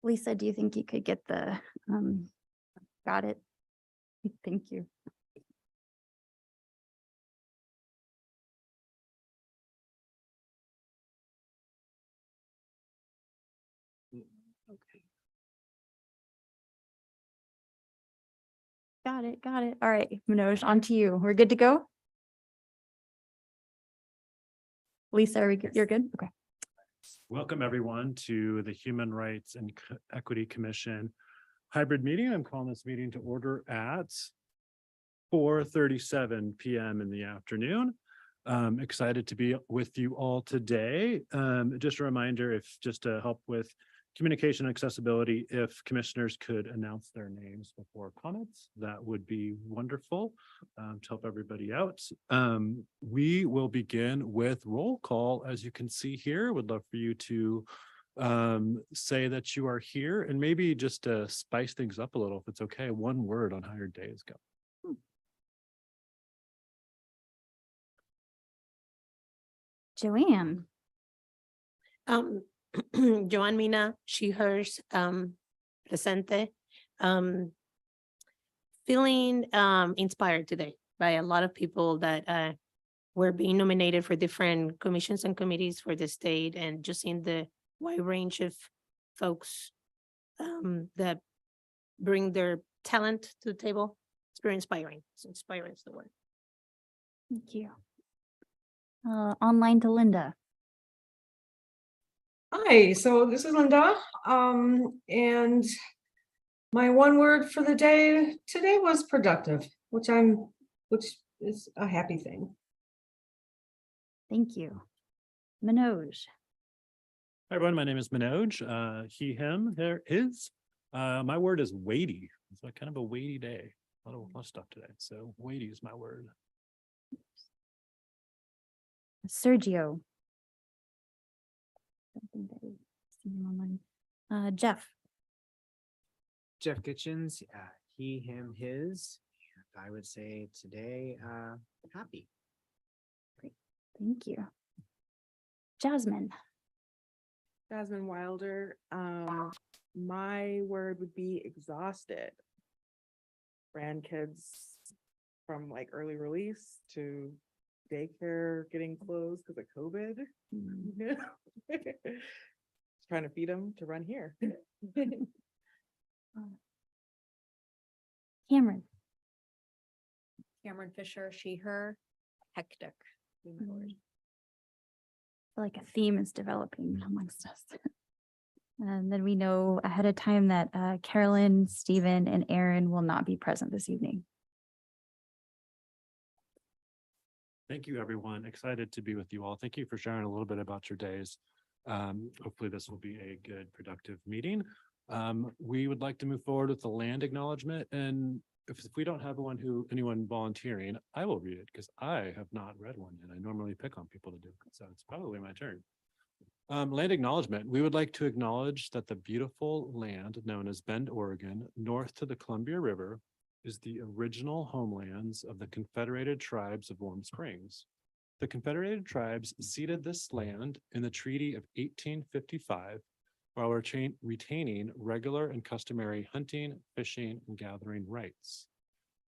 Lisa, do you think you could get the, got it? Thank you. Okay. Got it. Got it. All right, Manoj, on to you. We're good to go? Lisa, are we good? You're good? Okay. Welcome, everyone, to the Human Rights and Equity Commission hybrid meeting. I'm calling this meeting to order at 4:37 p.m. in the afternoon. Excited to be with you all today. Just a reminder, just to help with communication accessibility, if commissioners could announce their names before comments, that would be wonderful to help everybody out. We will begin with roll call. As you can see here, would love for you to say that you are here, and maybe just to spice things up a little, if it's okay, one word on how your day is going. Joanne. Joan Mina, she, hers, presente. Feeling inspired today by a lot of people that were being nominated for different commissions and committees for the state, and just seeing the wide range of folks that bring their talent to the table. It's very inspiring. It's inspiring is the word. Thank you. Online to Linda. Hi, so this is Linda, and my one word for the day today was productive, which is a happy thing. Thank you. Manoj. Hi, everyone. My name is Manoj. He, him, there is. My word is weighty. It's like kind of a weighty day. A lot of stuff today. So weighty is my word. Sergio. Something that we've seen online. Jeff. Jeff Kitchens, he, him, his. And I would say today, happy. Great. Thank you. Jasmine. Jasmine Wilder. My word would be exhausted. Grandkids from like early release to daycare getting closed because of COVID. Trying to feed them to run here. Cameron. Cameron Fisher, she, her, hectic. I feel like a theme is developing amongst us. And then we know ahead of time that Carolyn, Stephen, and Aaron will not be present this evening. Thank you, everyone. Excited to be with you all. Thank you for sharing a little bit about your days. Hopefully this will be a good, productive meeting. We would like to move forward with the land acknowledgement, and if we don't have anyone volunteering, I will read it because I have not read one yet. I normally pick on people to do it, so it's probably my turn. Land acknowledgement. We would like to acknowledge that the beautiful land known as Bend, Oregon, north to the Columbia River, is the original homelands of the Confederated Tribes of Warm Springs. The Confederated Tribes ceded this land in the Treaty of 1855 while retaining regular and customary hunting, fishing, and gathering rights.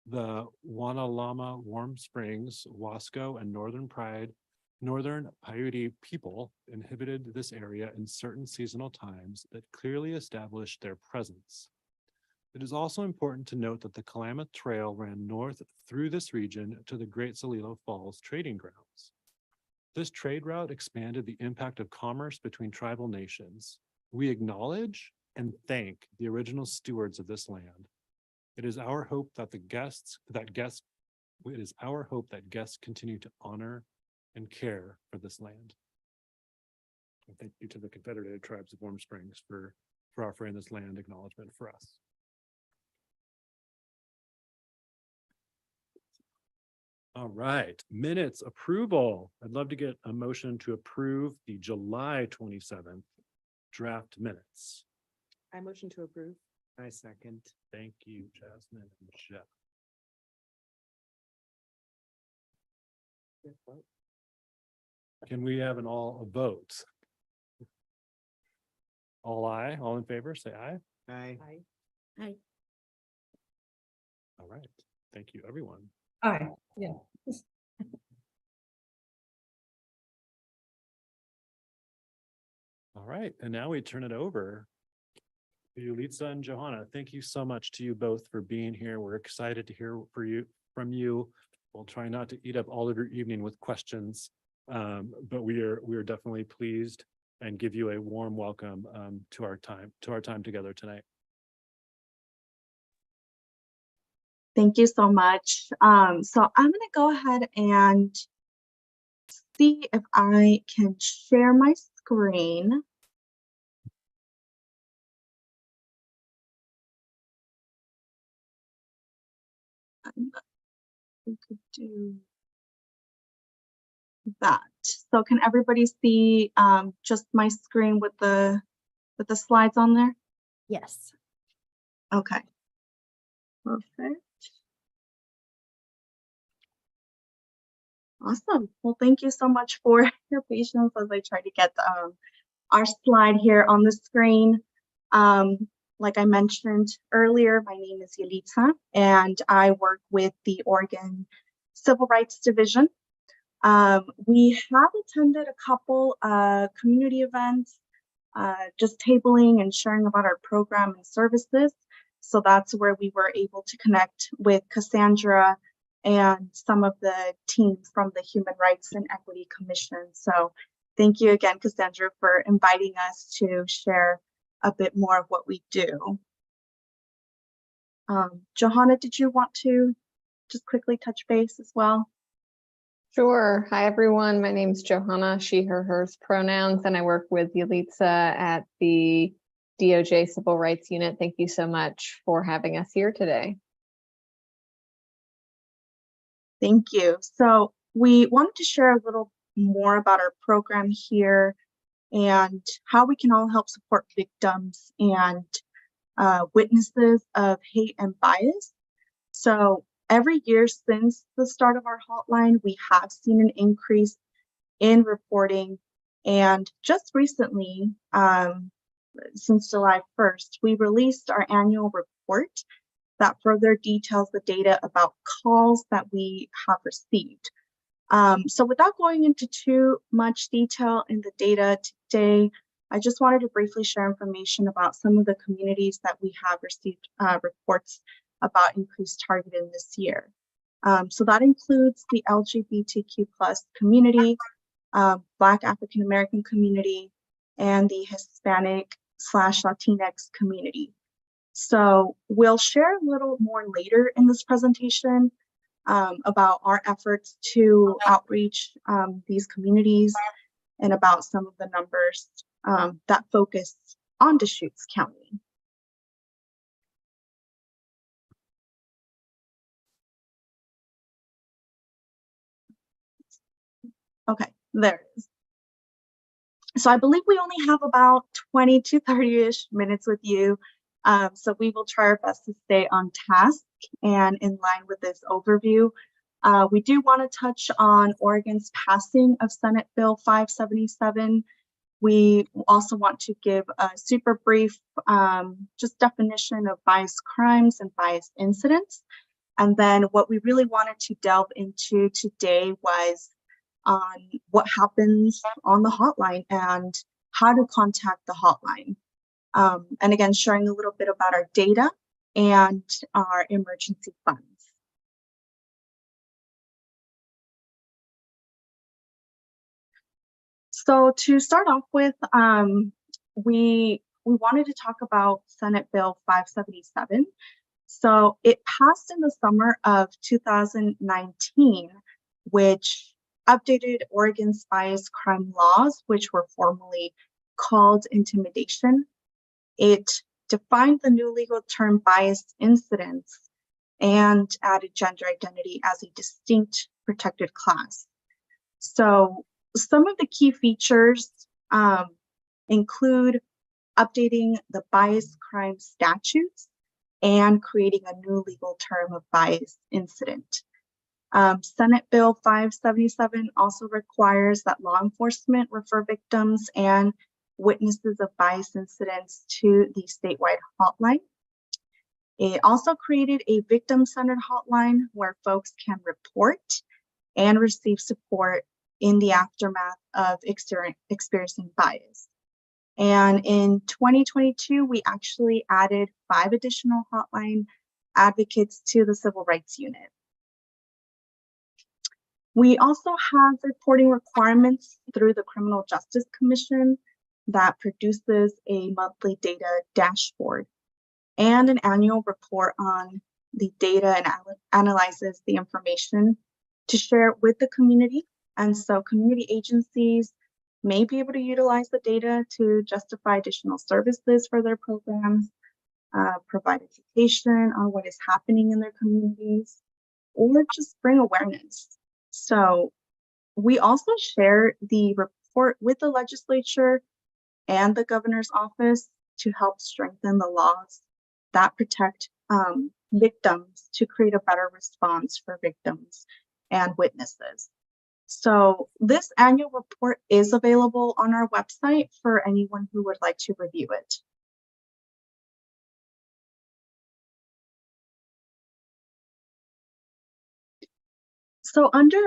The Wanalama Warm Springs, Wasco, and Northern Paiute people inhabited this area in certain seasonal times that clearly established their presence. It is also important to note that the Klamath Trail ran north through this region to the Great Celilo Falls trading grounds. This trade route expanded the impact of commerce between tribal nations. We acknowledge and thank the original stewards of this land. It is our hope that guests continue to honor and care for this land. And thank you to the Confederated Tribes of Warm Springs for offering this land acknowledgement for us. All right, minutes approval. I'd love to get a motion to approve the July 27th draft minutes. I motion to approve. I second. Thank you, Jasmine and Jeff. Can we have a vote? All aye, all in favor, say aye. Aye. All right, thank you, everyone. Aye, yeah. All right, and now we turn it over to you, Litsa and Johanna. Thank you so much to you both for being here. We're excited to hear from you. We'll try not to eat up all of your evening with questions, but we are definitely pleased and give you a warm welcome to our time together tonight. Thank you so much. So I'm going to go ahead and see if I can share my screen. We could do that. So can everybody see just my screen with the slides on there? Yes. Okay. Perfect. Awesome. Well, thank you so much for your patience as I try to get our slide here on the screen. Like I mentioned earlier, my name is Yelitsa, and I work with the Oregon Civil Rights Division. We have attended a couple community events, just tabling and sharing about our program and services. So that's where we were able to connect with Cassandra and some of the team from the Human Rights and Equity Commission. So thank you again, Cassandra, for inviting us to share a bit more of what we do. Johanna, did you want to just quickly touch base as well? Sure. Hi, everyone. My name's Johanna, she, her, hers pronouns, and I work with Yelitsa at the DOJ Civil Rights Unit. Thank you so much for having us here today. Thank you. So we wanted to share a little more about our program here and how we can all help support victims and witnesses of hate and bias. So every year since the start of our hotline, we have seen an increase in reporting. And just recently, since July 1st, we released our annual report that further details the data about calls that we have received. So without going into too much detail in the data today, I just wanted to briefly share information about some of the communities that we have received reports about increased targeting this year. So that includes the LGBTQ+ community, Black African American community, and the Hispanic/Latinx community. So we'll share a little more later in this presentation about our efforts to outreach these communities and about some of the numbers that focus on Deschutes County. Okay, there it is. So I believe we only have about 20 to 30-ish minutes with you. So we will try our best to stay on task and in line with this overview. We do want to touch on Oregon's passing of Senate Bill 577. We also want to give a super brief just definition of bias crimes and bias incidents. And then what we really wanted to delve into today was on what happens on the hotline and how to contact the hotline. And again, sharing a little bit about our data and our emergency funds. So to start off with, we wanted to talk about Senate Bill 577. So it passed in the summer of 2019, which updated Oregon's bias crime laws, which were formerly called intimidation. It defined the new legal term bias incidents and added gender identity as a distinct protected class. So some of the key features include updating the bias crime statutes and creating a new legal term of bias incident. Senate Bill 577 also requires that law enforcement refer victims and witnesses of bias incidents to the statewide hotline. It also created a victim-centered hotline where folks can report and receive support in the aftermath of experiencing bias. And in 2022, we actually added 5 additional hotline advocates to the Civil Rights Unit. We also have reporting requirements through the Criminal Justice Commission that produces a monthly data dashboard and an annual report on the data and analyzes the information to share it with the community. And so community agencies may be able to utilize the data to justify additional services for their programs, provide education on what is happening in their communities, or just bring awareness. So we also share the report with the legislature and the governor's office to help strengthen the laws that protect victims to create a better response for victims and witnesses. So this annual report is available on our website for anyone who would like to review it. So under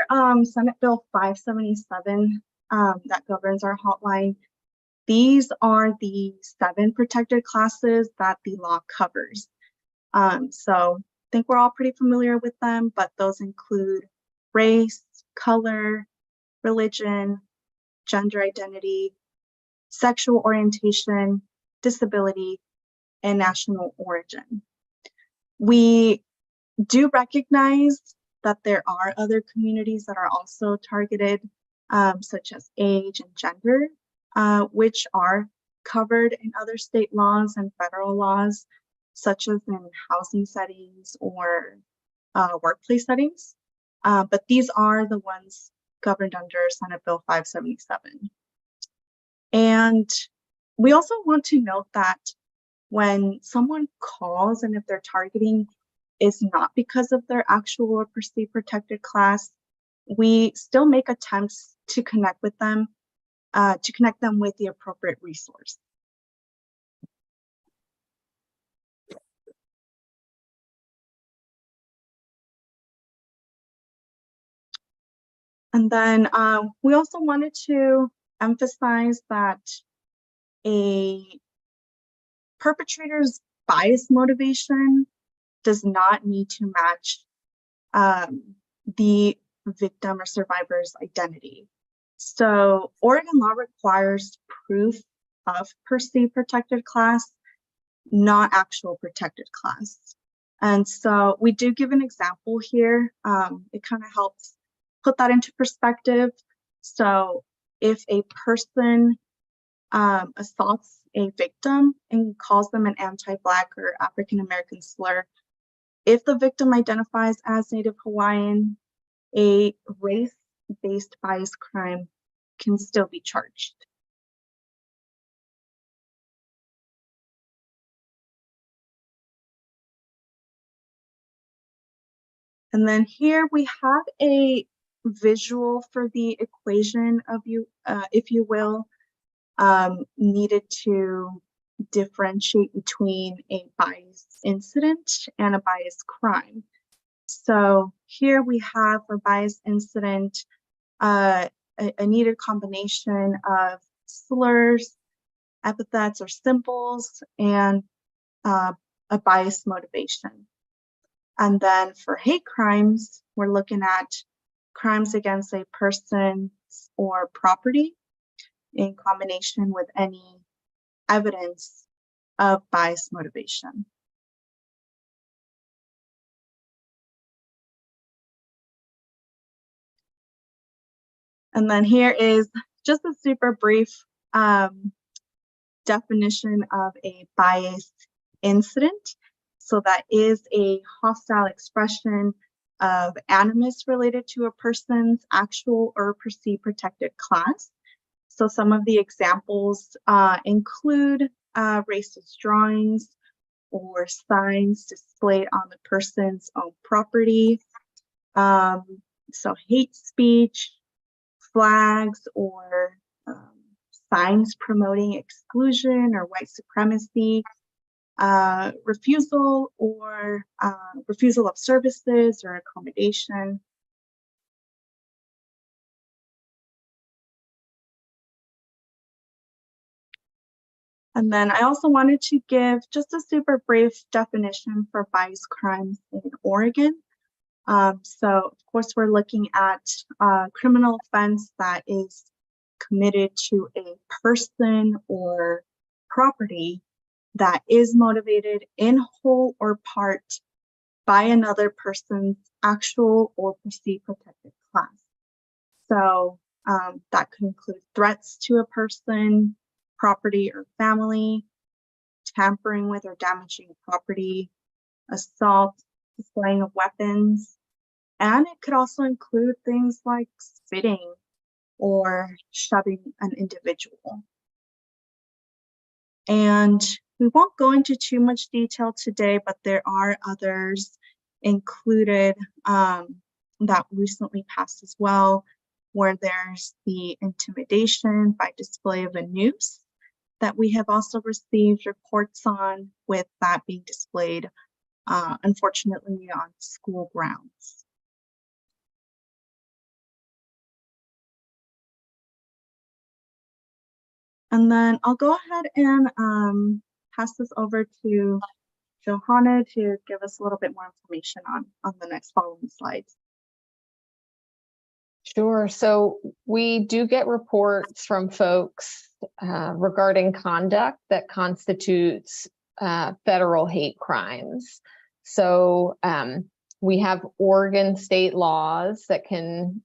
Senate Bill 577 that governs our hotline, these are the 7 protected classes that the law covers. So I think we're all pretty familiar with them, but those include race, color, religion, gender identity, sexual orientation, disability, and national origin. We do recognize that there are other communities that are also targeted, such as age and gender, which are covered in other state laws and federal laws, such as in housing settings or workplace settings. But these are the ones governed under Senate Bill 577. And we also want to note that when someone calls and if they're targeting is not because of their actual or perceived protected class, we still make attempts to connect with them, with the appropriate resource. And then we also wanted to emphasize that a perpetrator's bias motivation does not need to match the victim or survivor's identity. So Oregon law requires proof of perceived protected class, not actual protected class. And so we do give an example here. It kind of helps put that into perspective. So if a person assaults a victim and calls them an anti-Black or African-American slur, if the victim identifies as Native Hawaiian, a race-based bias crime can still be charged. And then here we have a visual for the equation of if you will, needed to differentiate between a bias incident and a bias crime. So here we have for bias incident, a needed combination of slurs, epithets, or symbols, and a bias motivation. And then for hate crimes, we're looking at crimes against a person or property in combination with any evidence of bias motivation. And then here is just a super brief definition of a bias incident. So that is a hostile expression of animus related to a person's actual or perceived protected class. So some of the examples include racist drawings or signs displayed on the person's own property. So hate speech, flags or signs promoting exclusion or white supremacy, refusal of services or accommodation. And then I also wanted to give just a super brief definition for bias crimes in Oregon. So of course, we're looking at a criminal offense that is committed to a person or property that is motivated in whole or part by another person's actual or perceived protected class. So that could include threats to a person, property, or family, tampering with or damaging property, assault, displaying of weapons, and it could also include things like spitting or shoving an individual. And we won't go into too much detail today, but there are others included that recently passed as well, where there's the intimidation by display of a noose that we have also received reports on, with that being displayed, unfortunately, on school grounds. And then I'll go ahead and pass this over to Johanna to give us a little bit more information on the next following slides. Sure. So we do get reports from folks regarding conduct that constitutes federal hate crimes. So we have Oregon state laws that can,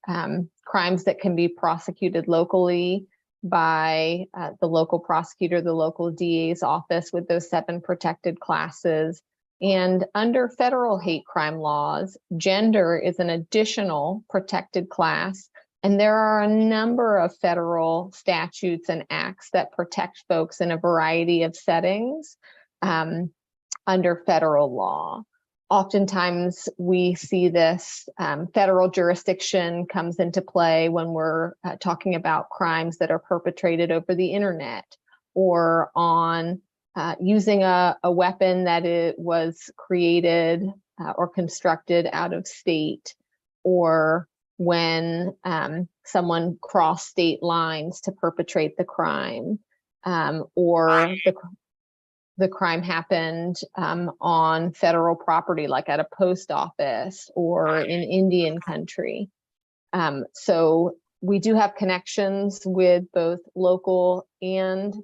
crimes that can be prosecuted locally by the local prosecutor, the local DA's office, with those 7 protected classes. And under federal hate crime laws, gender is an additional protected class. And there are a number of federal statutes and acts that protect folks in a variety of settings under federal law. Oftentimes we see this federal jurisdiction comes into play when we're talking about crimes that are perpetrated over the internet, or on using a weapon that it was created or constructed out of state, or when someone crossed state lines to perpetrate the crime, or the crime happened on federal property, like at a post office or in Indian country. So we do have connections with both local and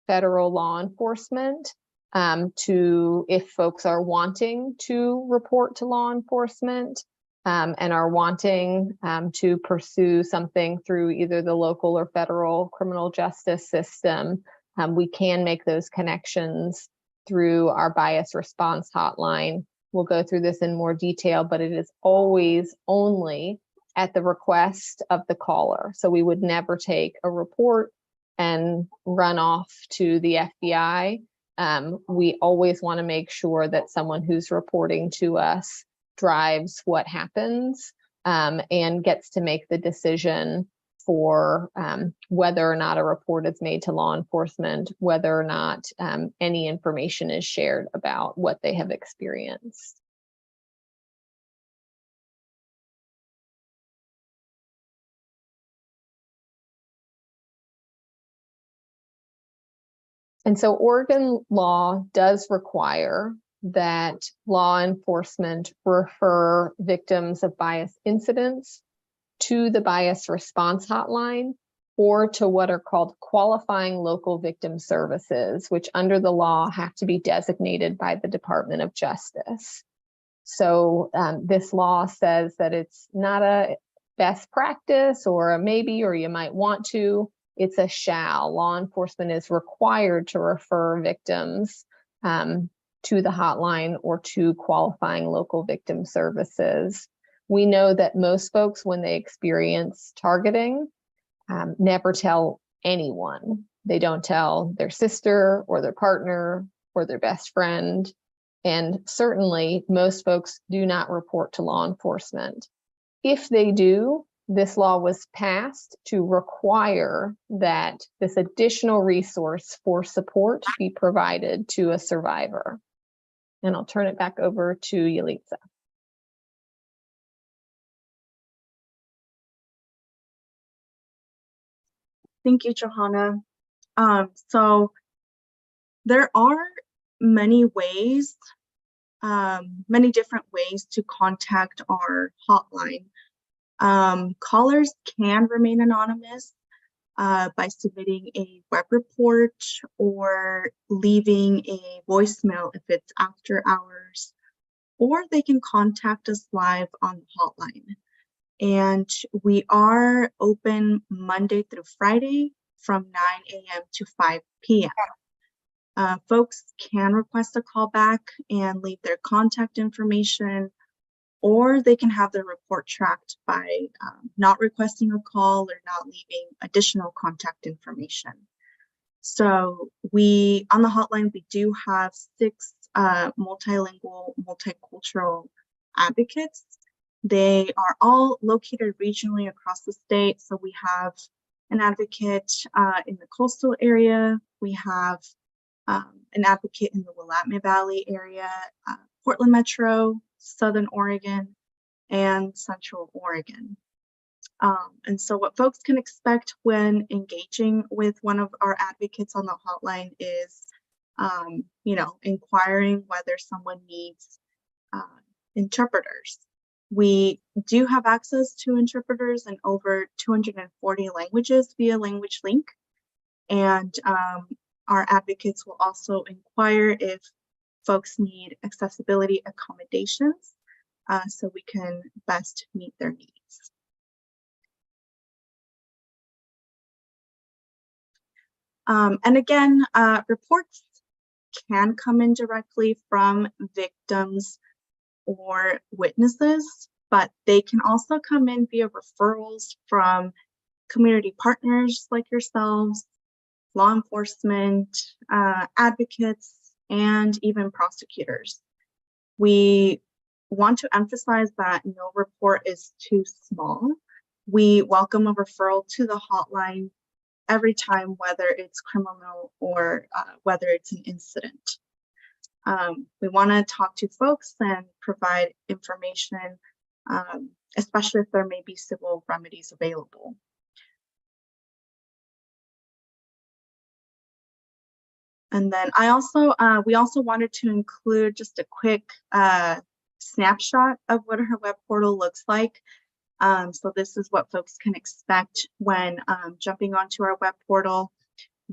federal law enforcement to, if folks are wanting to report to law enforcement and are wanting to pursue something through either the local or federal criminal justice system, we can make those connections through our bias response hotline. We'll go through this in more detail, but it is always only at the request of the caller. So we would never take a report and run off to the FBI. We always want to make sure that someone who's reporting to us drives what happens and gets to make the decision for whether or not a report is made to law enforcement, whether or not any information is shared about what they have experienced. And so Oregon law does require that law enforcement refer victims of bias incidents to the bias response hotline, or to what are called qualifying local victim services, which under the law have to be designated by the Department of Justice. So this law says that it's not a best practice or a maybe, or you might want to. It's a shall. Law enforcement is required to refer victims to the hotline or to qualifying local victim services. We know that most folks, when they experience targeting, never tell anyone. They don't tell their sister or their partner or their best friend. And certainly most folks do not report to law enforcement. If they do, this law was passed to require that this additional resource for support be provided to a survivor. And I'll turn it back over to Yalitza. Thank you, Johanna. So there are many ways, many different ways to contact our hotline. Callers can remain anonymous by submitting a web report or leaving a voicemail if it's after hours, or they can contact us live on the hotline. And we are open Monday through Friday from 9 a.m. to 5 p.m. Folks can request a call back and leave their contact information, or they can have their report tracked by not requesting a call or not leaving additional contact information. So on the hotline, we do have 6 multilingual, multicultural advocates. They are all located regionally across the state. So we have an advocate in the coastal area. We have an advocate in the Willamette Valley area, Portland Metro, Southern Oregon, and Central Oregon. And so what folks can expect when engaging with one of our advocates on the hotline is, inquiring whether someone needs interpreters. We do have access to interpreters in over 240 languages via Language Link. And our advocates will also inquire if folks need accessibility accommodations so we can best meet their needs. And again, reports can come in directly from victims or witnesses, but they can also come in via referrals from community partners like yourselves, law enforcement, advocates, and even prosecutors. We want to emphasize that no report is too small. We welcome a referral to the hotline every time, whether it's criminal or whether it's an incident. We want to talk to folks and provide information, especially if there may be civil remedies available. And then we also wanted to include just a quick snapshot of what our web portal looks like. So this is what folks can expect when jumping onto our web portal.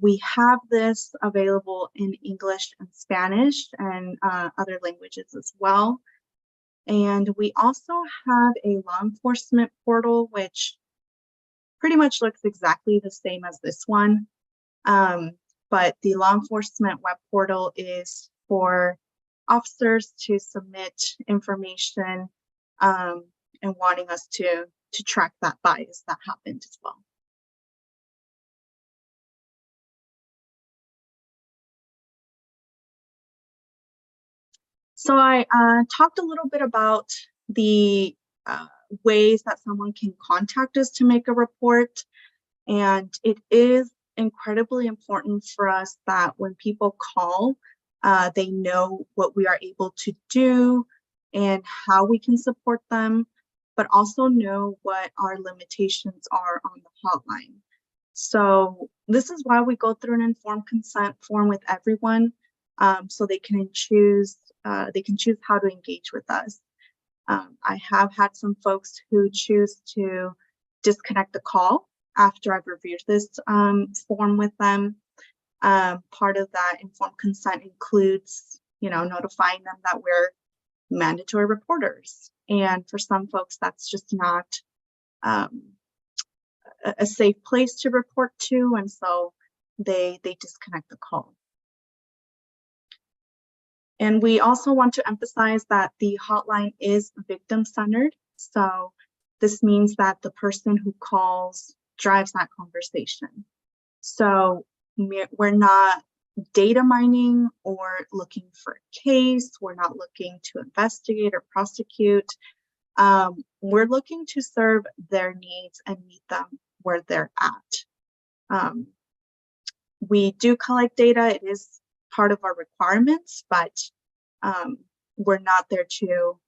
We have this available in English and Spanish and other languages as well. And we also have a law enforcement portal, which pretty much looks exactly the same as this one. But the law enforcement web portal is for officers to submit information and wanting us to track that bias that happened as well. So I talked a little bit about the ways that someone can contact us to make a report. And it is incredibly important for us that when people call, they know what we are able to do and how we can support them, but also know what our limitations are on the hotline. So this is why we go through an informed consent form with everyone, so they can choose how to engage with us. I have had some folks who choose to disconnect the call after I've reviewed this form with them. Part of that informed consent includes, notifying them that we're mandatory reporters. And for some folks, that's just not a safe place to report to. And so they disconnect the call. And we also want to emphasize that the hotline is victim-centered. So this means that the person who calls drives that conversation. So we're not data mining or looking for a case. We're not looking to investigate or prosecute. We're looking to serve their needs and meet them where they're at. We do collect data. It is part of our requirements, but we're not there to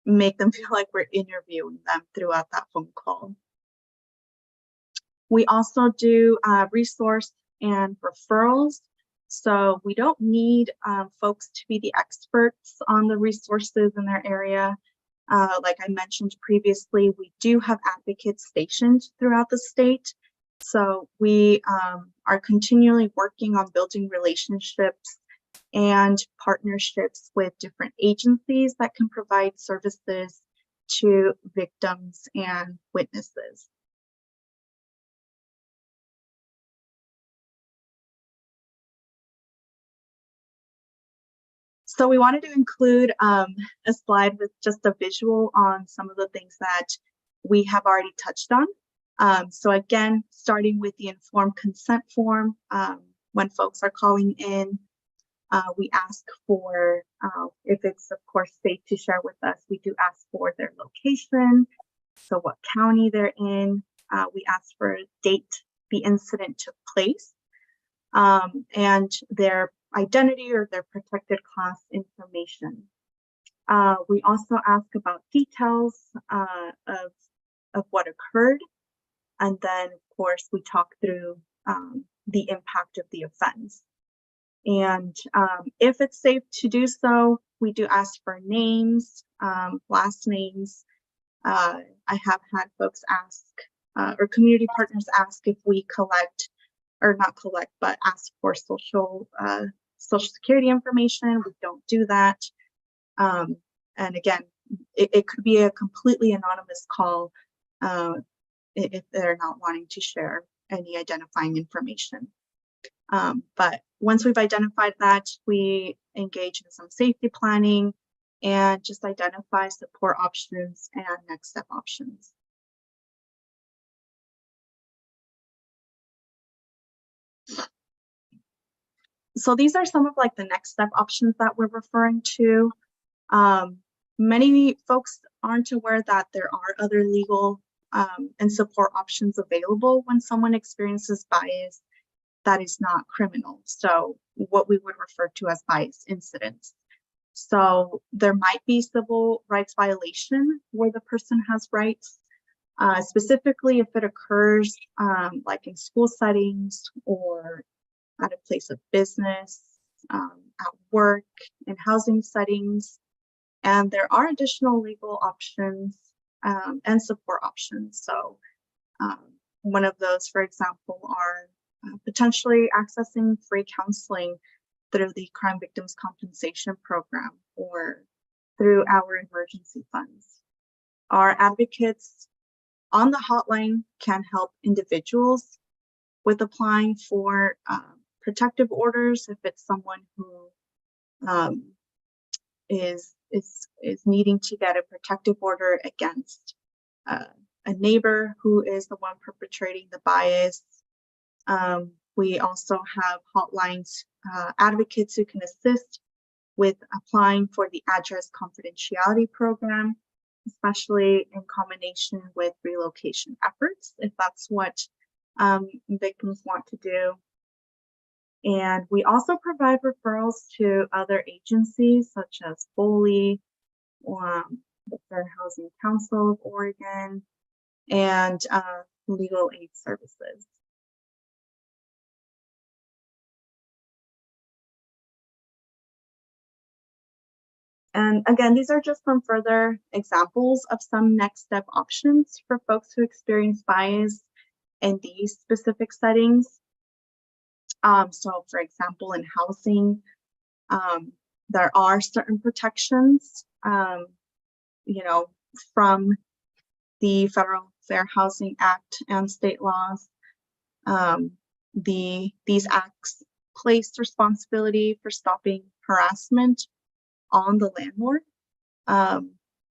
make them feel like we're interviewing them throughout that phone call. We also do resource and referrals. So we don't need folks to be the experts on the resources in their area. Like I mentioned previously, we do have advocates stationed throughout the state. So we are continually working on building relationships and partnerships with different agencies that can provide services to victims and witnesses. So we wanted to include a slide with just a visual on some of the things that we have already touched on. So again, starting with the informed consent form, when folks are calling in, we ask for, if it's of course safe to share with us, we do ask for their location, so what county they're in. We ask for a date the incident took place, and their identity or their protected class information. We also ask about details of what occurred, and then of course we talk through the impact of the offense. And if it's safe to do so, we do ask for names, last names. I have had folks ask, or community partners ask if we collect, or not collect, but ask for social security information. We don't do that. And again, it could be a completely anonymous call if they're not wanting to share any identifying information. But once we've identified that, we engage in some safety planning and just identify support options and next step options. So these are some of like the next step options that we're referring to. Many folks aren't aware that there are other legal and support options available when someone experiences bias that is not criminal. So what we would refer to as bias incidents. So there might be civil rights violation where the person has rights, specifically if it occurs like in school settings or at a place of business, at work, in housing settings. And there are additional legal options and support options. So one of those, for example, are potentially accessing free counseling through the Crime Victims Compensation Program or through our emergency funds. Our advocates on the hotline can help individuals with applying for protective orders if it's someone who is needing to get a protective order against a neighbor who is the one perpetrating the bias. We also have hotlines, advocates who can assist with applying for the address confidentiality program, especially in combination with relocation efforts, if that's what victims want to do. And we also provide referrals to other agencies such as Foley, the Fair Housing Council of Oregon, and legal aid services. And again, these are just some further examples of some next step options for folks who experience bias in these specific settings. So for example, in housing, there are certain protections, you know, from the Federal Fair Housing Act and state laws. These acts place responsibility for stopping harassment on the landlord.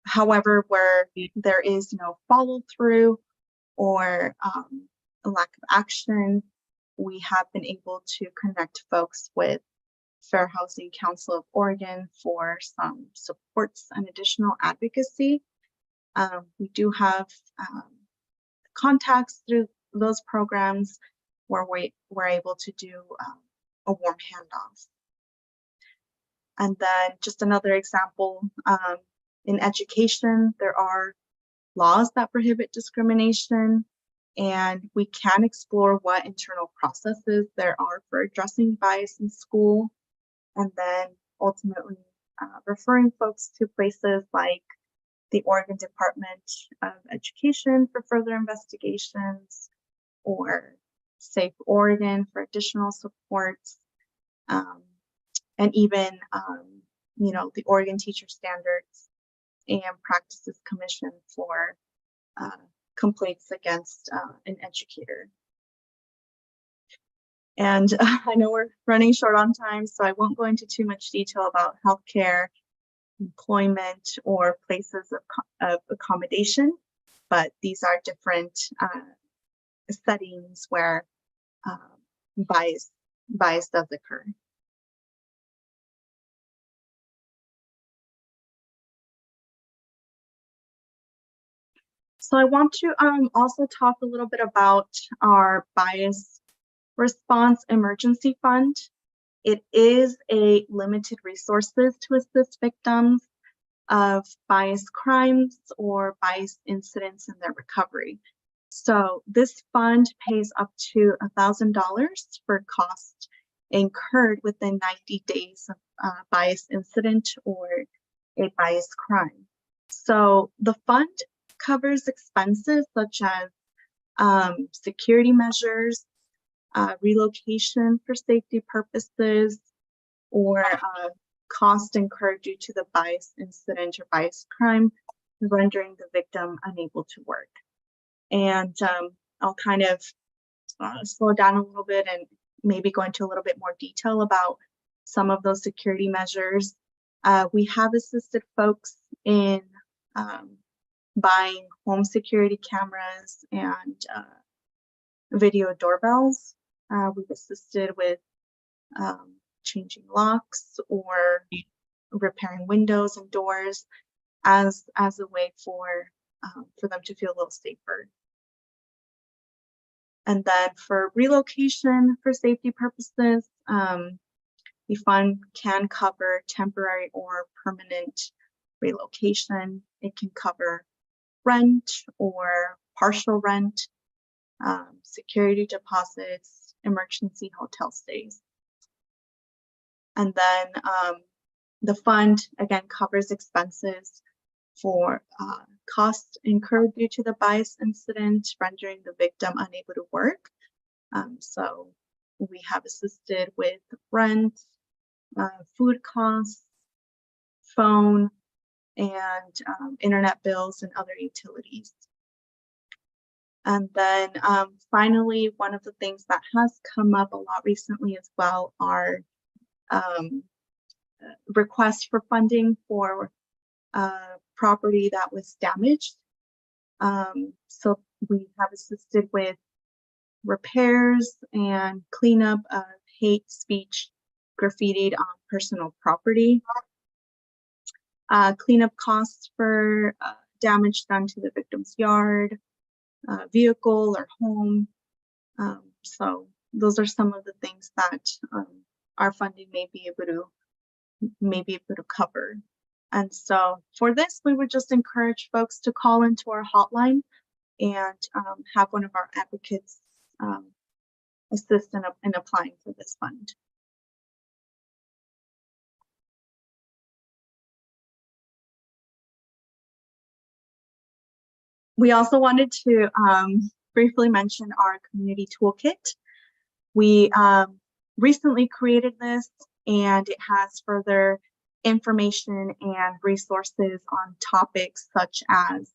However, where there is no follow through or a lack of action, we have been able to connect folks with Fair Housing Council of Oregon for some supports and additional advocacy. We do have contacts through those programs where we're able to do a warm handoff. And then just another example, in education, there are laws that prohibit discrimination, and we can explore what internal processes there are for addressing bias in school, and then ultimately referring folks to places like the Oregon Department of Education for further investigations, or Safe Oregon for additional supports, and even the Oregon Teacher Standards and Practices Commission for complaints against an educator. And I know we're running short on time, so I won't go into too much detail about healthcare, employment, or places of accommodation, but these are different settings where bias does occur. So I want to also talk a little bit about our bias response emergency fund. It is a limited resources to assist victims of bias crimes or bias incidents in their recovery. So this fund pays up to $1,000 for costs incurred within 90 days of bias incident or a bias crime. So the fund covers expenses such as security measures, relocation for safety purposes, or cost incurred due to the bias incident or bias crime, rendering the victim unable to work. And I'll kind of slow down a little bit and maybe go into a little bit more detail about some of those security measures. We have assisted folks in buying home security cameras and video doorbells. We've assisted with changing locks or repairing windows and doors as a way for them to feel a little safer. And then for relocation for safety purposes, the fund can cover temporary or permanent relocation. It can cover rent or partial rent, security deposits, emergency hotel stays. And then the fund again covers expenses for costs incurred due to the bias incident, rendering the victim unable to work. So we have assisted with rent, food costs, phone, and internet bills and other utilities. And then finally, one of the things that has come up a lot recently as well are requests for funding for property that was damaged. So we have assisted with repairs and cleanup of hate speech graffitied on personal property. Cleanup costs for damage done to the victim's yard, vehicle, or home. So those are some of the things that our funding may be able to cover. And so for this, we would just encourage folks to call into our hotline and have one of our advocates assist in applying for this fund. We also wanted to briefly mention our community toolkit. We recently created this, and it has further information and resources on topics such as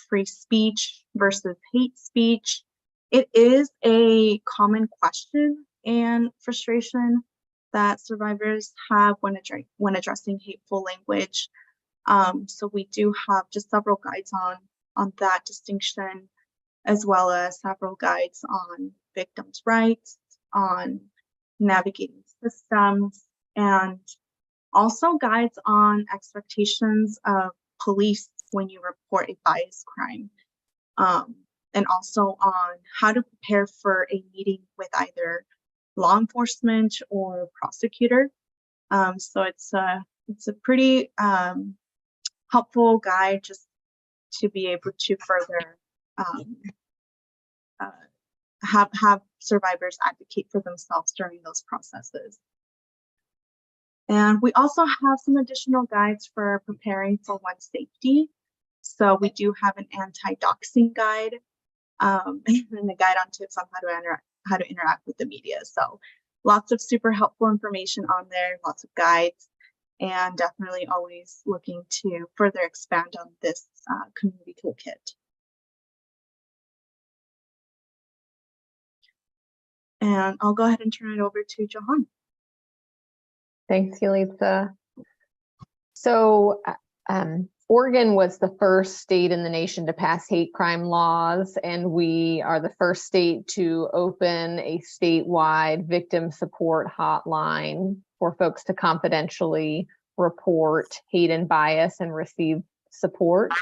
free speech versus hate speech. It is a common question and frustration that survivors have when addressing hateful language. So we do have just several guides on that distinction, as well as several guides on victims' rights, on navigating systems, and also guides on expectations of police when you report a bias crime, and also on how to prepare for a meeting with either law enforcement or prosecutor. So it's a pretty helpful guide just to be able to further have survivors advocate for themselves during those processes. And we also have some additional guides for preparing for one's safety. So we do have an anti-doxing guide and a guide on tips on how to interact with the media. So lots of super helpful information on there, lots of guides, and definitely always looking to further expand on this community toolkit. And I'll go ahead and turn it over to Johan. Thanks, Yalitza. So Oregon was the first state in the nation to pass hate crime laws, and we are the first state to open a statewide victim support hotline for folks to confidentially report hate and bias and receive support.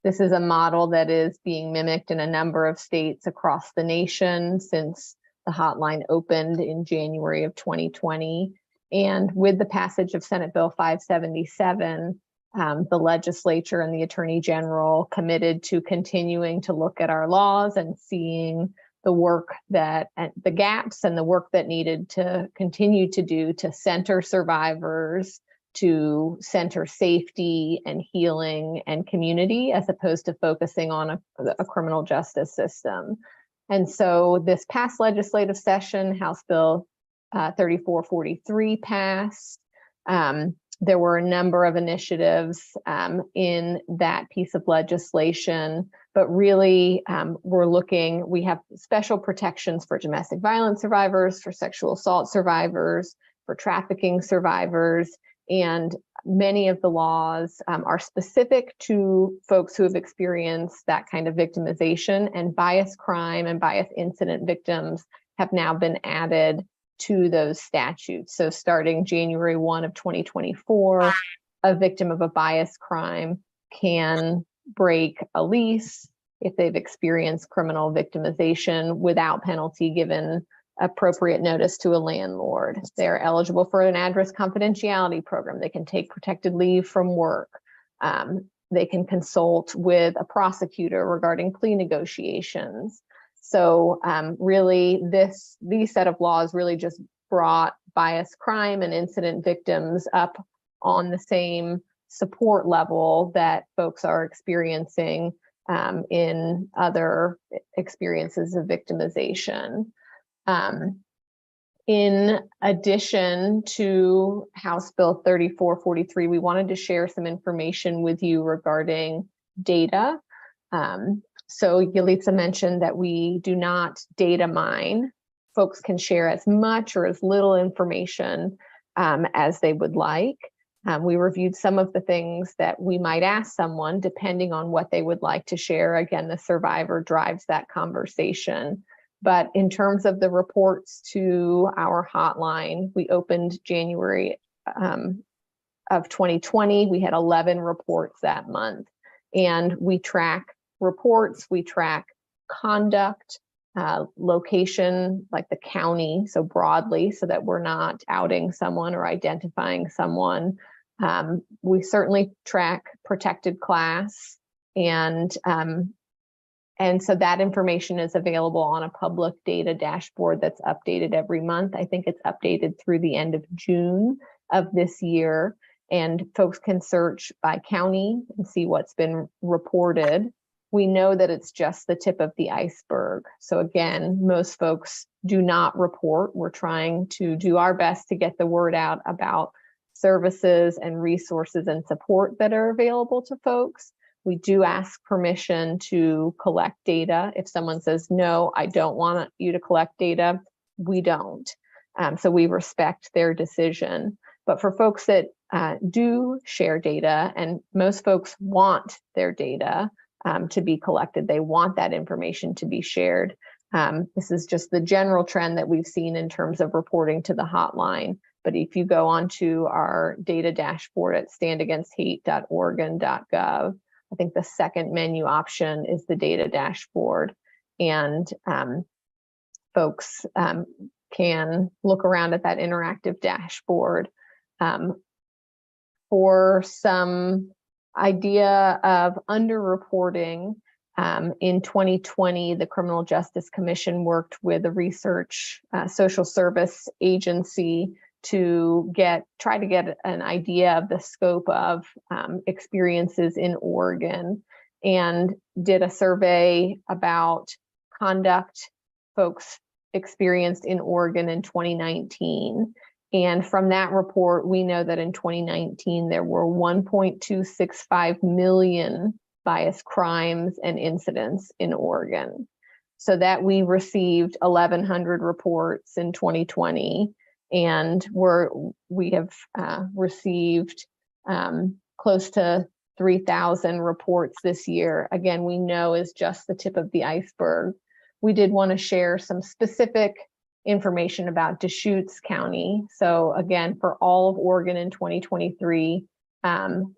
This is a model that is being mimicked in a number of states across the nation since the hotline opened in January of 2020. And with the passage of Senate Bill 577, the legislature and the Attorney General committed to continuing to look at our laws and seeing the work that, and the gaps and the work that needed to continue to do to center survivors, to center safety and healing and community, as opposed to focusing on a criminal justice system. And so this past legislative session, House Bill 3443 passed. There were a number of initiatives in that piece of legislation, but really we have special protections for domestic violence survivors, for sexual assault survivors, for trafficking survivors, and many of the laws are specific to folks who have experienced that kind of victimization, and bias crime and bias incident victims have now been added to those statutes. So starting January 1 of 2024, a victim of a bias crime can break a lease if they've experienced criminal victimization without penalty, given appropriate notice to a landlord. They're eligible for an address confidentiality program. They can take protected leave from work. They can consult with a prosecutor regarding plea negotiations. So really these set of laws really just brought bias crime and incident victims up on the same support level that folks are experiencing in other experiences of victimization. In addition to House Bill 3443, we wanted to share some information with you regarding data. So Yalitza mentioned that we do not data mine. Folks can share as much or as little information as they would like. We reviewed some of the things that we might ask someone depending on what they would like to share. Again, the survivor drives that conversation. But in terms of the reports to our hotline, we opened January of 2020. We had 11 reports that month, and we track reports, we track conduct, location, like the county, so broadly, so that we're not outing someone or identifying someone. We certainly track protected class, and so that information is available on a public data dashboard that's updated every month. I think it's updated through the end of June of this year, and folks can search by county and see what's been reported. We know that it's just the tip of the iceberg. So again, most folks do not report. We're trying to do our best to get the word out about services and resources and support that are available to folks. We do ask permission to collect data. If someone says, no, I don't want you to collect data, we don't. So we respect their decision. But for folks that do share data, and most folks want their data to be collected, they want that information to be shared. This is just the general trend that we've seen in terms of reporting to the hotline. But if you go onto our data dashboard at standagainsthate.oregon.gov, I think the second menu option is the data dashboard. And folks can look around at that interactive dashboard for some idea of underreporting. In 2020, the Criminal Justice Commission worked with a research social service agency to try to get an idea of the scope of experiences in Oregon, and did a survey about conduct folks experienced in Oregon in 2019. And from that report, we know that in 2019, there were 1.265 million bias crimes and incidents in Oregon. So that we received 1,100 reports in 2020, and we have received close to 3,000 reports this year. Again, we know is just the tip of the iceberg. We did want to share some specific information about Deschutes County. So again, for all of Oregon in 2023,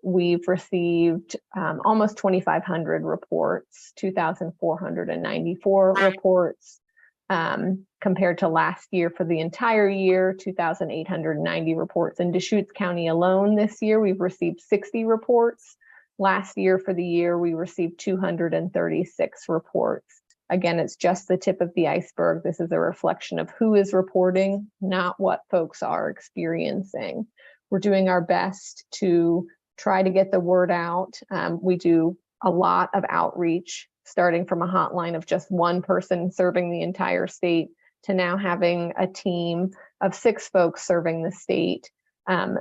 we've received almost 2,500 reports, 2,494 reports, compared to last year for the entire year, 2,890 reports. In Deschutes County alone this year, we've received 60 reports. Last year for the year, we received 236 reports. Again, it's just the tip of the iceberg. This is a reflection of who is reporting, not what folks are experiencing. We're doing our best to try to get the word out. We do a lot of outreach, starting from a hotline of just one person serving the entire state to now having a team of 6 folks serving the state.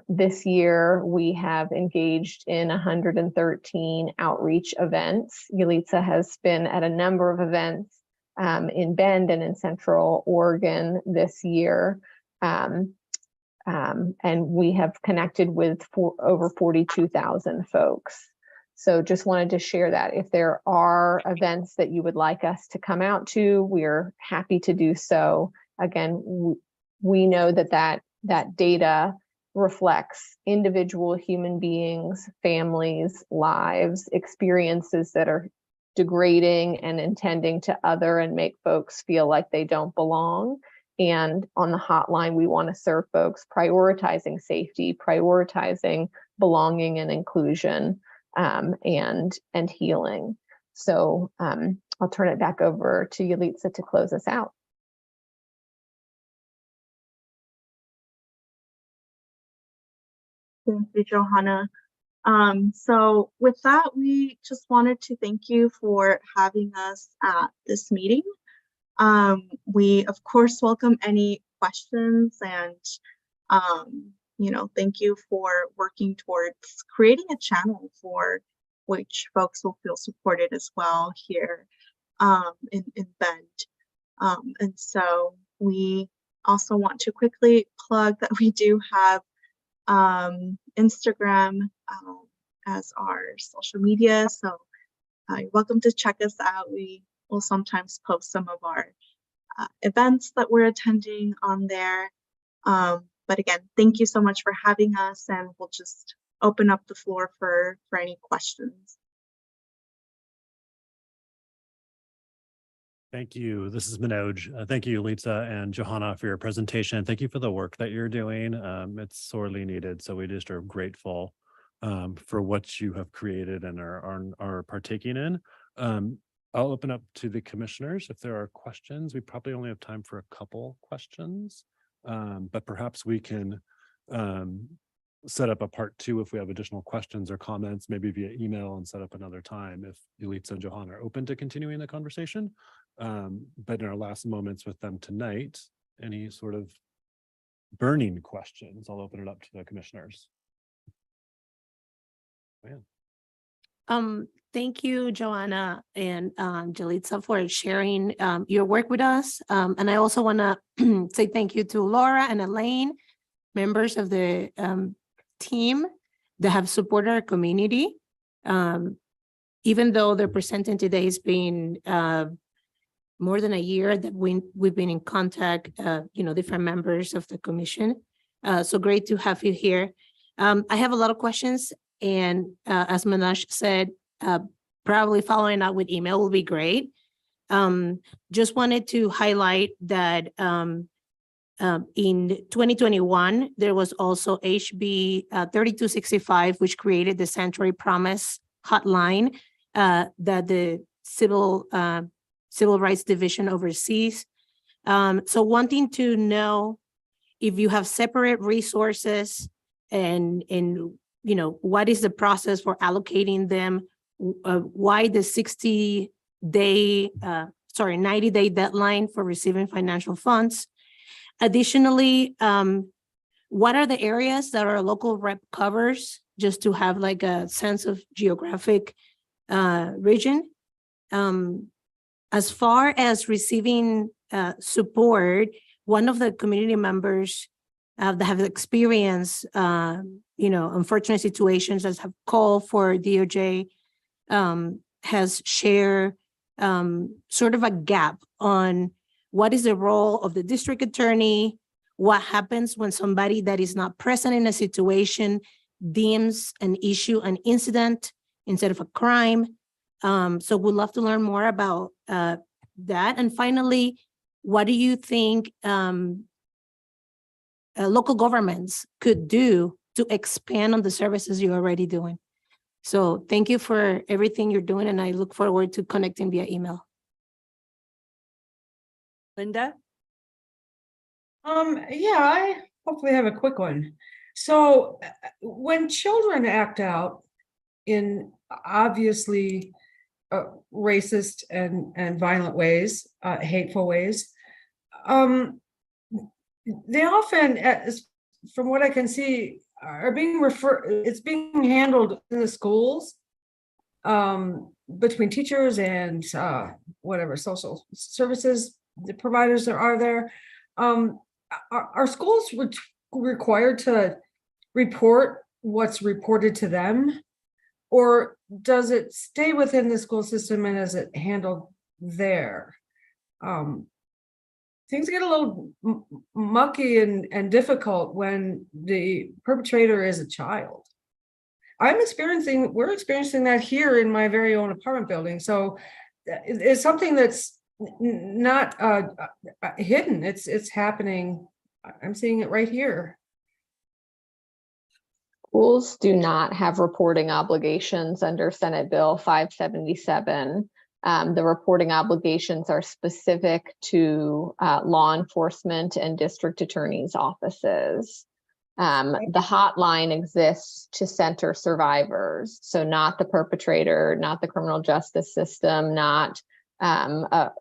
This year, we have engaged in 113 outreach events. Yalitza has been at a number of events in Bend and in Central Oregon this year. And we have connected with over 42,000 folks. So just wanted to share that. If there are events that you would like us to come out to, we're happy to do so. Again, we know that data reflects individual human beings, families, lives, experiences that are degrading and intending to other and make folks feel like they don't belong. And on the hotline, we want to serve folks prioritizing safety, prioritizing belonging and inclusion, and healing. So I'll turn it back over to Yalitza to close us out. Thank you, Johanna. So with that, we just wanted to thank you for having us at this meeting. We of course welcome any questions, and thank you for working towards creating a channel for which folks will feel supported as well here in Bend. And so we also want to quickly plug that we do have Instagram as our social media. So you're welcome to check us out. We will sometimes post some of our events that we're attending on there. But again, thank you so much for having us, and we'll just open up the floor for any questions. Thank you. This is Manoj. Thank you, Yalitza and Johanna, for your presentation. Thank you for the work that you're doing. It's sorely needed. So we just are grateful for what you have created and are partaking in. I'll open up to the commissioners if there are questions. We probably only have time for a couple questions, but perhaps we can set up a part 2 if we have additional questions or comments, maybe via email, and set up another time if Yalitza and Johanna are open to continuing the conversation. But in our last moments with them tonight, any sort of burning questions, I'll open it up to the commissioners. Thank you, Joanna and Yalitza, for sharing your work with us. And I also want to say thank you to Laura and Elaine, members of the team that have supported our community. Even though they're presenting today has been more than a year that we've been in contact, different members of the commission. So great to have you here. I have a lot of questions, and as Manoj said, probably following up with email will be great. Just wanted to highlight that in 2021, there was also HB 3265, which created the Sanctuary Promise Hotline that the Civil Rights Division oversees. So wanting to know if you have separate resources and you know, what is the process for allocating them? Why the 90-day deadline for receiving financial funds? Additionally, what are the areas that our local rep covers, just to have like a sense of geographic region? As far as receiving support, one of the community members that have experienced, you know, unfortunate situations that have called for DOJ has shared sort of a gap on what is the role of the district attorney, what happens when somebody that is not present in a situation deems an issue an incident instead of a crime. So we'd love to learn more about that. And finally, what do you think local governments could do to expand on the services you're already doing? So thank you for everything you're doing, and I look forward to connecting via email. Linda? Yeah, I hopefully have a quick one. So when children act out in obviously racist and violent ways, hateful ways, they often, from what I can see, are being it's being handled in the schools between teachers and whatever social services the providers there are there. Are schools required to report what's reported to them, or does it stay within the school system and is it handled there? Things get a little mucky and difficult when the perpetrator is a child. We're experiencing that here in my very own apartment building. So it's something that's not hidden. It's happening. I'm seeing it right here. Schools do not have reporting obligations under Senate Bill 577. The reporting obligations are specific to law enforcement and district attorney's offices. The hotline exists to center survivors, so not the perpetrator, not the criminal justice system, not a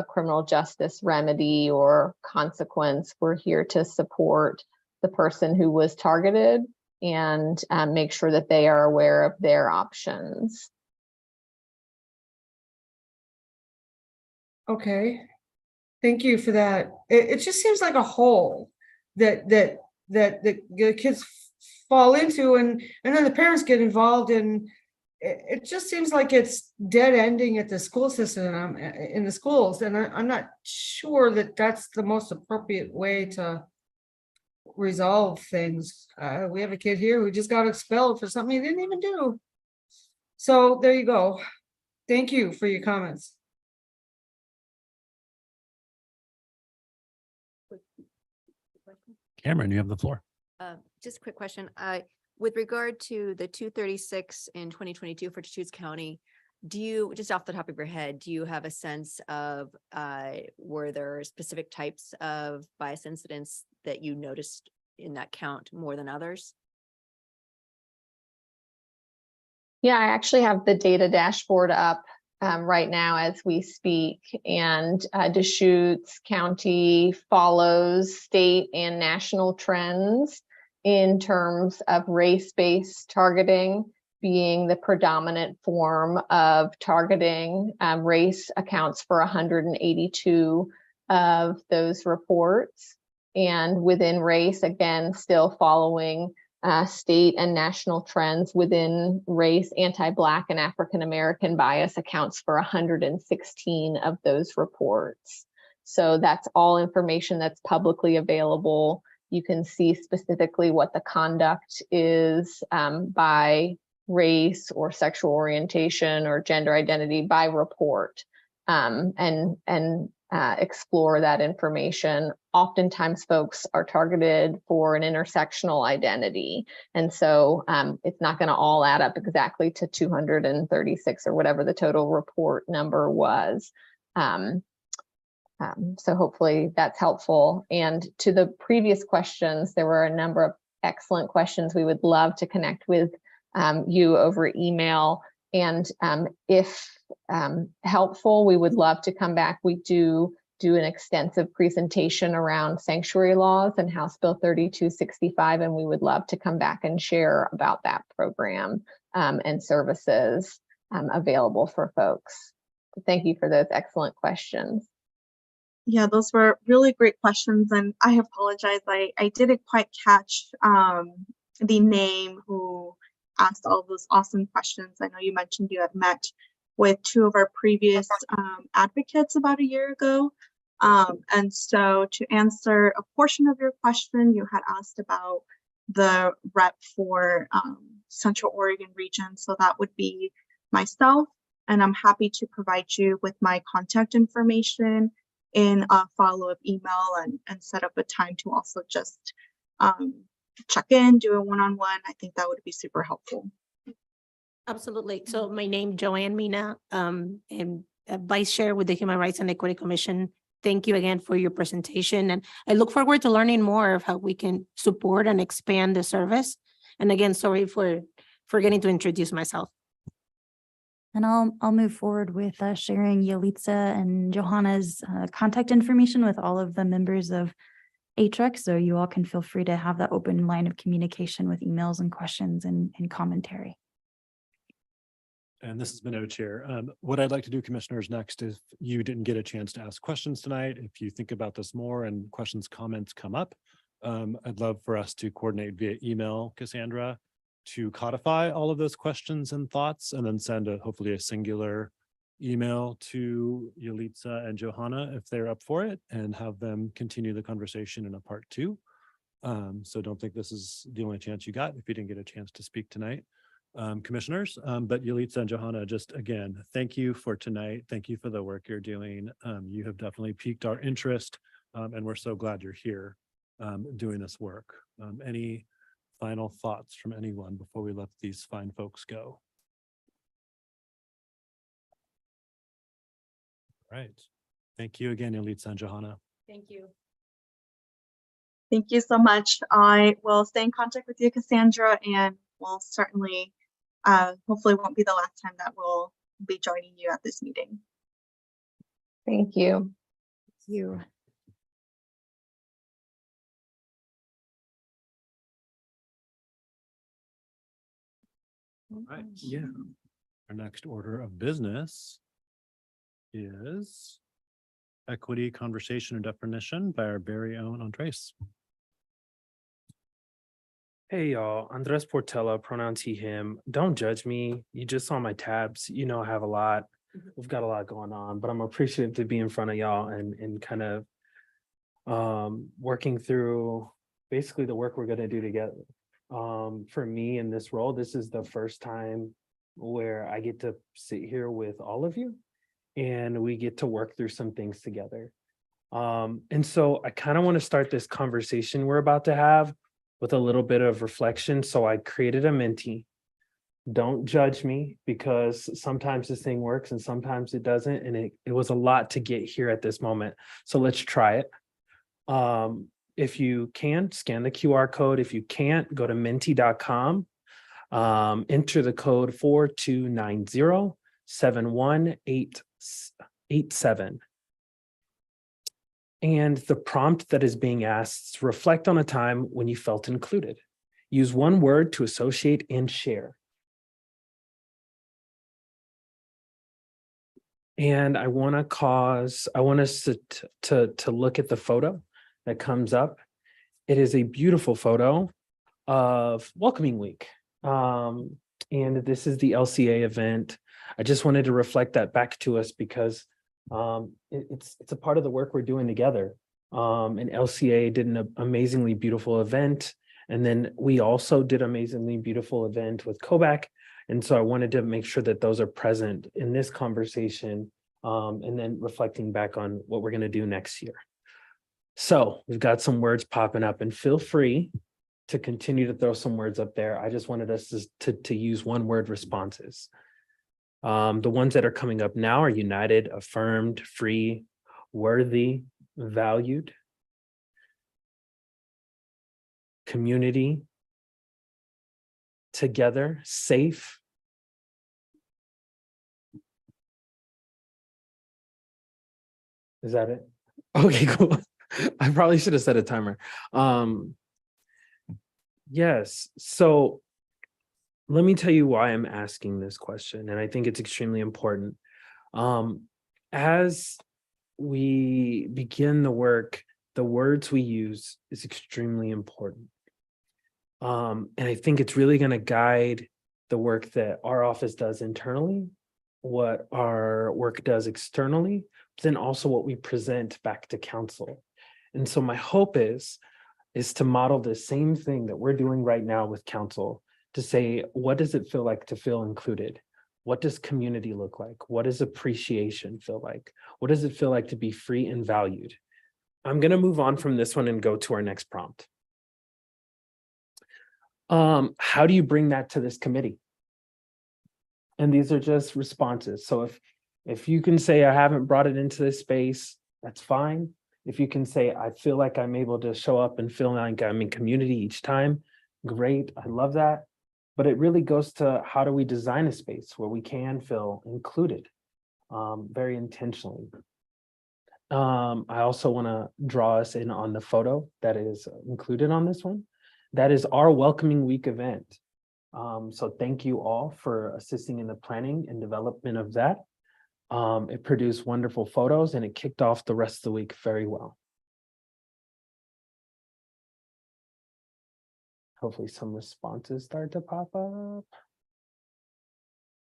criminal justice remedy or consequence. We're here to support the person who was targeted and make sure that they are aware of their options. Okay, thank you for that. It just seems like a hole that the kids fall into, and then the parents get involved, and it just seems like it's dead ending at the school system in the schools, and I'm not sure that that's the most appropriate way to resolve things. We have a kid here who just got expelled for something he didn't even do. So there you go. Thank you for your comments. Cameron, you have the floor. Just a quick question. With regard to the 236 in 2022 for Deschutes County, do you, just off the top of your head, do you have a sense of were there specific types of bias incidents that you noticed in that count more than others? Yeah, I actually have the data dashboard up right now as we speak, and Deschutes County follows state and national trends in terms of race-based targeting being the predominant form of targeting. Race accounts for 182 of those reports, and within race, again, still following state and national trends within race, anti-Black and African-American bias accounts for 116 of those reports. So that's all information that's publicly available. You can see specifically what the conduct is by race or sexual orientation or gender identity by report, and explore that information. Oftentimes folks are targeted for an intersectional identity. And so it's not going to all add up exactly to 236 or whatever the total report number was. So hopefully that's helpful. And to the previous questions, there were a number of excellent questions. We would love to connect with you over email. And if helpful, we would love to come back. We do an extensive presentation around sanctuary laws and House Bill 3265, and we would love to come back and share about that program and services available for folks. Thank you for those excellent questions. Yeah, those were really great questions, and I apologize. I didn't quite catch the name who asked all those awesome questions. I know you mentioned you had met with two of our previous advocates about a year ago. And so to answer a portion of your question, you had asked about the rep for Central Oregon region. So that would be myself, and I'm happy to provide you with my contact information in a follow-up email and set up a time to also just check in, do a one-on-one. I think that would be super helpful. Absolutely. So my name, Joanne Mina, and Vice Chair with the Human Rights and Equity Commission. Thank you again for your presentation. And I look forward to learning more of how we can support and expand the service. And again, sorry for forgetting to introduce myself. And I'll move forward with sharing Yalitza and Johanna's contact information with all of the members of ATREC, so you all can feel free to have that open line of communication with emails and questions and commentary. And this has been Chair. What I'd like to do, commissioners, next, if you didn't get a chance to ask questions tonight, if you think about this more and questions, comments come up, I'd love for us to coordinate via email, Cassandra, to codify all of those questions and thoughts, and then send hopefully a singular email to Yalitza and Johanna if they're up for it, and have them continue the conversation in a part 2. So don't think this is the only chance you got if you didn't get a chance to speak tonight, commissioners. But Yalitza and Johanna, just again, thank you for tonight. Thank you for the work you're doing. You have definitely piqued our interest, and we're so glad you're here doing this work. Any final thoughts from anyone before we let these fine folks go? Right. Thank you again, Yalitza and Johanna. Thank you. Thank you so much. I will stay in contact with you, Cassandra, and we'll certainly, hopefully won't be the last time that we'll be joining you at this meeting. Thank you. Thank you. All right. Yeah. Our next order of business is equity, conversation, and definition by our very own Andres. Hey y'all, Andres Portela, pronouns he, him. Don't judge me. You just saw my tabs. You know I have a lot. We've got a lot going on, but I'm appreciative to be in front of y'all and kind of working through basically the work we're gonna do together. For me in this role, this is the first time where I get to sit here with all of you and we get to work through some things together. And so I kind of want to start this conversation we're about to have with a little bit of reflection. So I created a Menti. Don't judge me, because sometimes this thing works and sometimes it doesn't. And it was a lot to get here at this moment. So let's try it. If you can, scan the QR code. If you can't, go to menti.com. Enter the code 4290-71887. And the prompt that is being asked is reflect on a time when you felt included. Use one word to associate and share. And I want us to look at the photo that comes up. It is a beautiful photo of Welcoming Week. And this is the LCA event. I just wanted to reflect that back to us because it's a part of the work we're doing together. And LCA did an amazingly beautiful event. And then we also did an amazingly beautiful event with Kovac. And so I wanted to make sure that those are present in this conversation, and then reflecting back on what we're going to do next year. So we've got some words popping up, and feel free to continue to throw some words up there. I just wanted us to use one word responses. The ones that are coming up now are united, affirmed, free, worthy, valued, community, together, safe. Is that it? Okay, cool. I probably should have set a timer. Yes, so let me tell you why I'm asking this question, and I think it's extremely important. As we begin the work, the words we use is extremely important. And I think it's really going to guide the work that our office does internally, what our work does externally, but then also what we present back to council. And so my hope is to model the same thing that we're doing right now with council, to say, what does it feel like to feel included? What does community look like? What does appreciation feel like? What does it feel like to be free and valued? I'm going to move on from this one and go to our next prompt. How do you bring that to this committee? And these are just responses. So if you can say, I haven't brought it into this space, that's fine. If you can say, I feel like I'm able to show up and feel like I'm in community each time, great, I love that. But it really goes to, how do we design a space where we can feel included, very intentionally. I also want to draw us in on the photo that is included on this one. That is our Welcoming Week event. So thank you all for assisting in the planning and development of that. It produced wonderful photos, and it kicked off the rest of the week very well. Hopefully some responses start to pop up.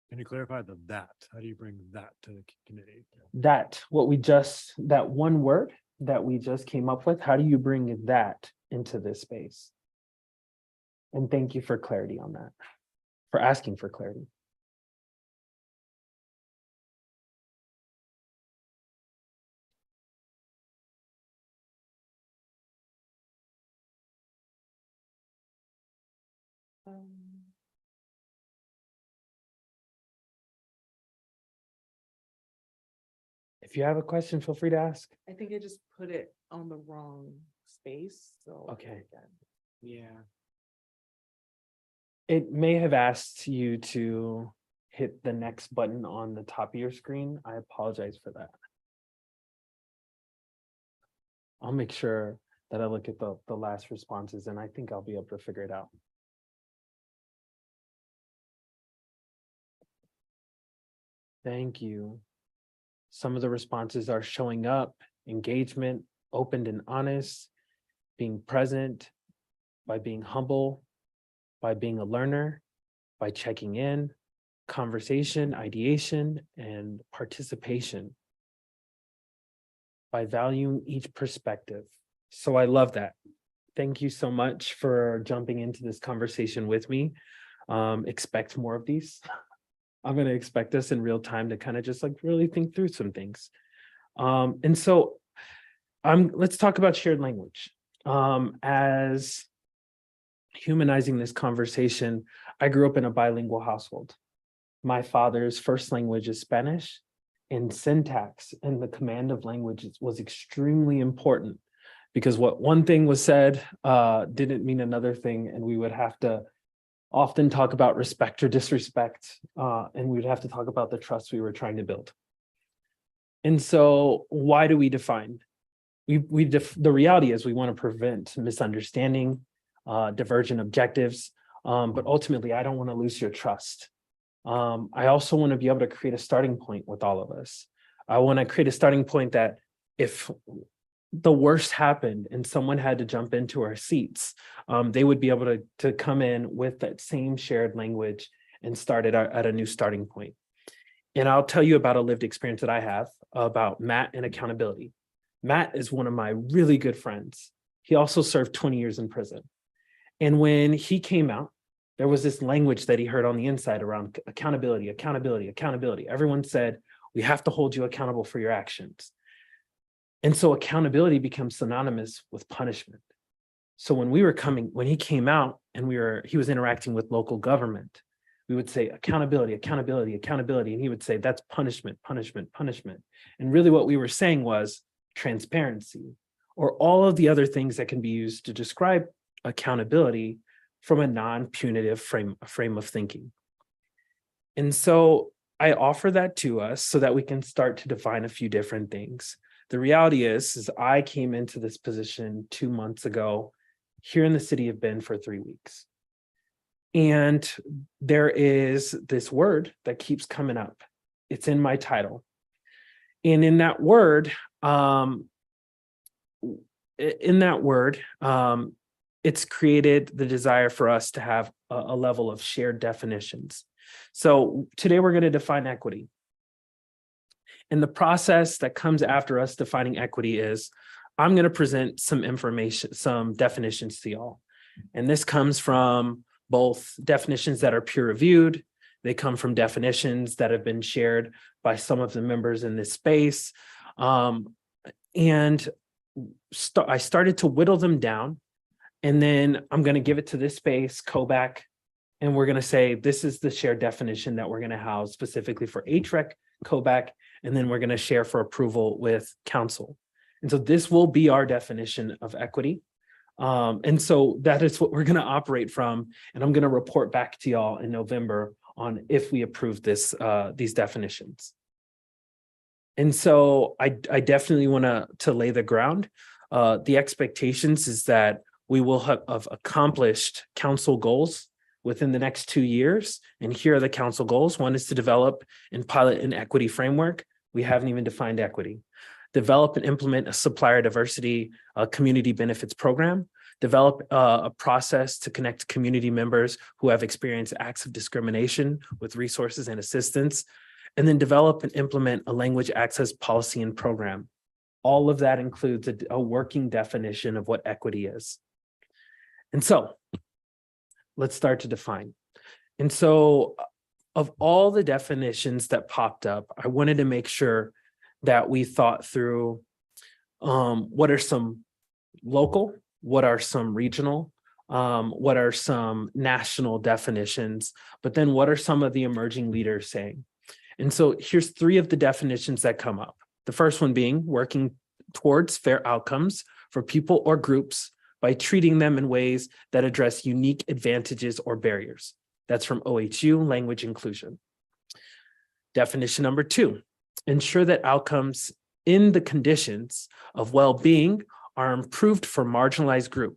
Can you clarify that? How do you bring that to the committee? That one word that we just came up with, how do you bring that into this space? And thank you for clarity on that, for asking for clarity. If you have a question, feel free to ask. I think I just put it on the wrong space, so. Okay. Yeah. It may have asked you to hit the next button on the top of your screen. I apologize for that. I'll make sure that I look at the last responses, and I think I'll be able to figure it out. Thank you. Some of the responses are showing up, engagement, open and honest, being present, by being humble, by being a learner, by checking in, conversation, ideation, and participation, by valuing each perspective. So I love that. Thank you so much for jumping into this conversation with me. Expect more of these. I'm going to expect us in real time to kind of just like really think through some things. And so let's talk about shared language. As humanizing this conversation, I grew up in a bilingual household. My father's first language is Spanish, and syntax and the command of language was extremely important, because what one thing was said didn't mean another thing, and we would have to often talk about respect or disrespect, and we would have to talk about the trust we were trying to build. And so why do we define? The reality is we want to prevent misunderstanding, divergent objectives, but ultimately I don't want to lose your trust. I also want to be able to create a starting point with all of us. I want to create a starting point that if the worst happened and someone had to jump into our seats, they would be able to come in with that same shared language and start at a new starting point. And I'll tell you about a lived experience that I have about Matt and accountability. Matt is one of my really good friends. He also served 20 years in prison. And when he came out, there was this language that he heard on the inside around accountability, accountability, accountability. Everyone said, we have to hold you accountable for your actions. And so accountability becomes synonymous with punishment. So when he came out and he was interacting with local government, we would say accountability, accountability, accountability. And he would say, that's punishment, punishment, punishment. And really what we were saying was transparency, or all of the other things that can be used to describe accountability from a non-punitive frame of thinking. And so I offer that to us so that we can start to define a few different things. The reality is I came into this position 2 months ago here in the city of Bend for 3 weeks. And there is this word that keeps coming up. It's in my title. And in that word, it's created the desire for us to have a level of shared definitions. So today we're going to define equity. And the process that comes after us defining equity is I'm going to present some information, some definitions to y'all. And this comes from both definitions that are peer reviewed. They come from definitions that have been shared by some of the members in this space. I started to whittle them down. And then I'm going to give it to this space, COBAC, and we're going to say, this is the shared definition that we're going to house specifically for HREC, COBAC, and then we're going to share for approval with council. And so this will be our definition of equity. And so that is what we're going to operate from. And I'm going to report back to y'all in November on if we approve these definitions. And so I definitely want to lay the ground. The expectations is that we will have accomplished council goals within the next 2 years. And here are the council goals. One is to develop and pilot an equity framework. We haven't even defined equity. Develop and implement a supplier diversity community benefits program. Develop a process to connect community members who have experienced acts of discrimination with resources and assistance. And then develop and implement a language access policy and program. All of that includes a working definition of what equity is. And so let's start to define. And so of all the definitions that popped up, I wanted to make sure that we thought through what are some local, what are some regional, what are some national definitions, but then what are some of the emerging leaders saying? And so here's 3 of the definitions that come up. The first one being working towards fair outcomes for people or groups by treating them in ways that address unique advantages or barriers. That's from OHU, language inclusion. Definition number 2, ensure that outcomes in the conditions of well-being are improved for marginalized group,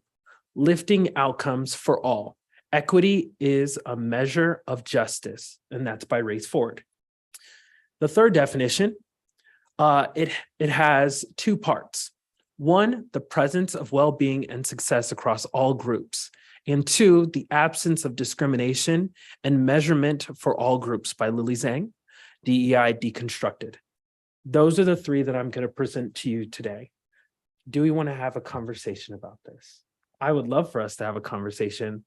lifting outcomes for all. Equity is a measure of justice, and that's by Race Forward. The third definition, it has 2 parts. 1, the presence of well-being and success across all groups. And 2, the absence of discrimination and measurement for all groups by Lily Zhang, DEI Deconstructed. Those are the 3 that I'm going to present to you today. Do we want to have a conversation about this? I would love for us to have a conversation.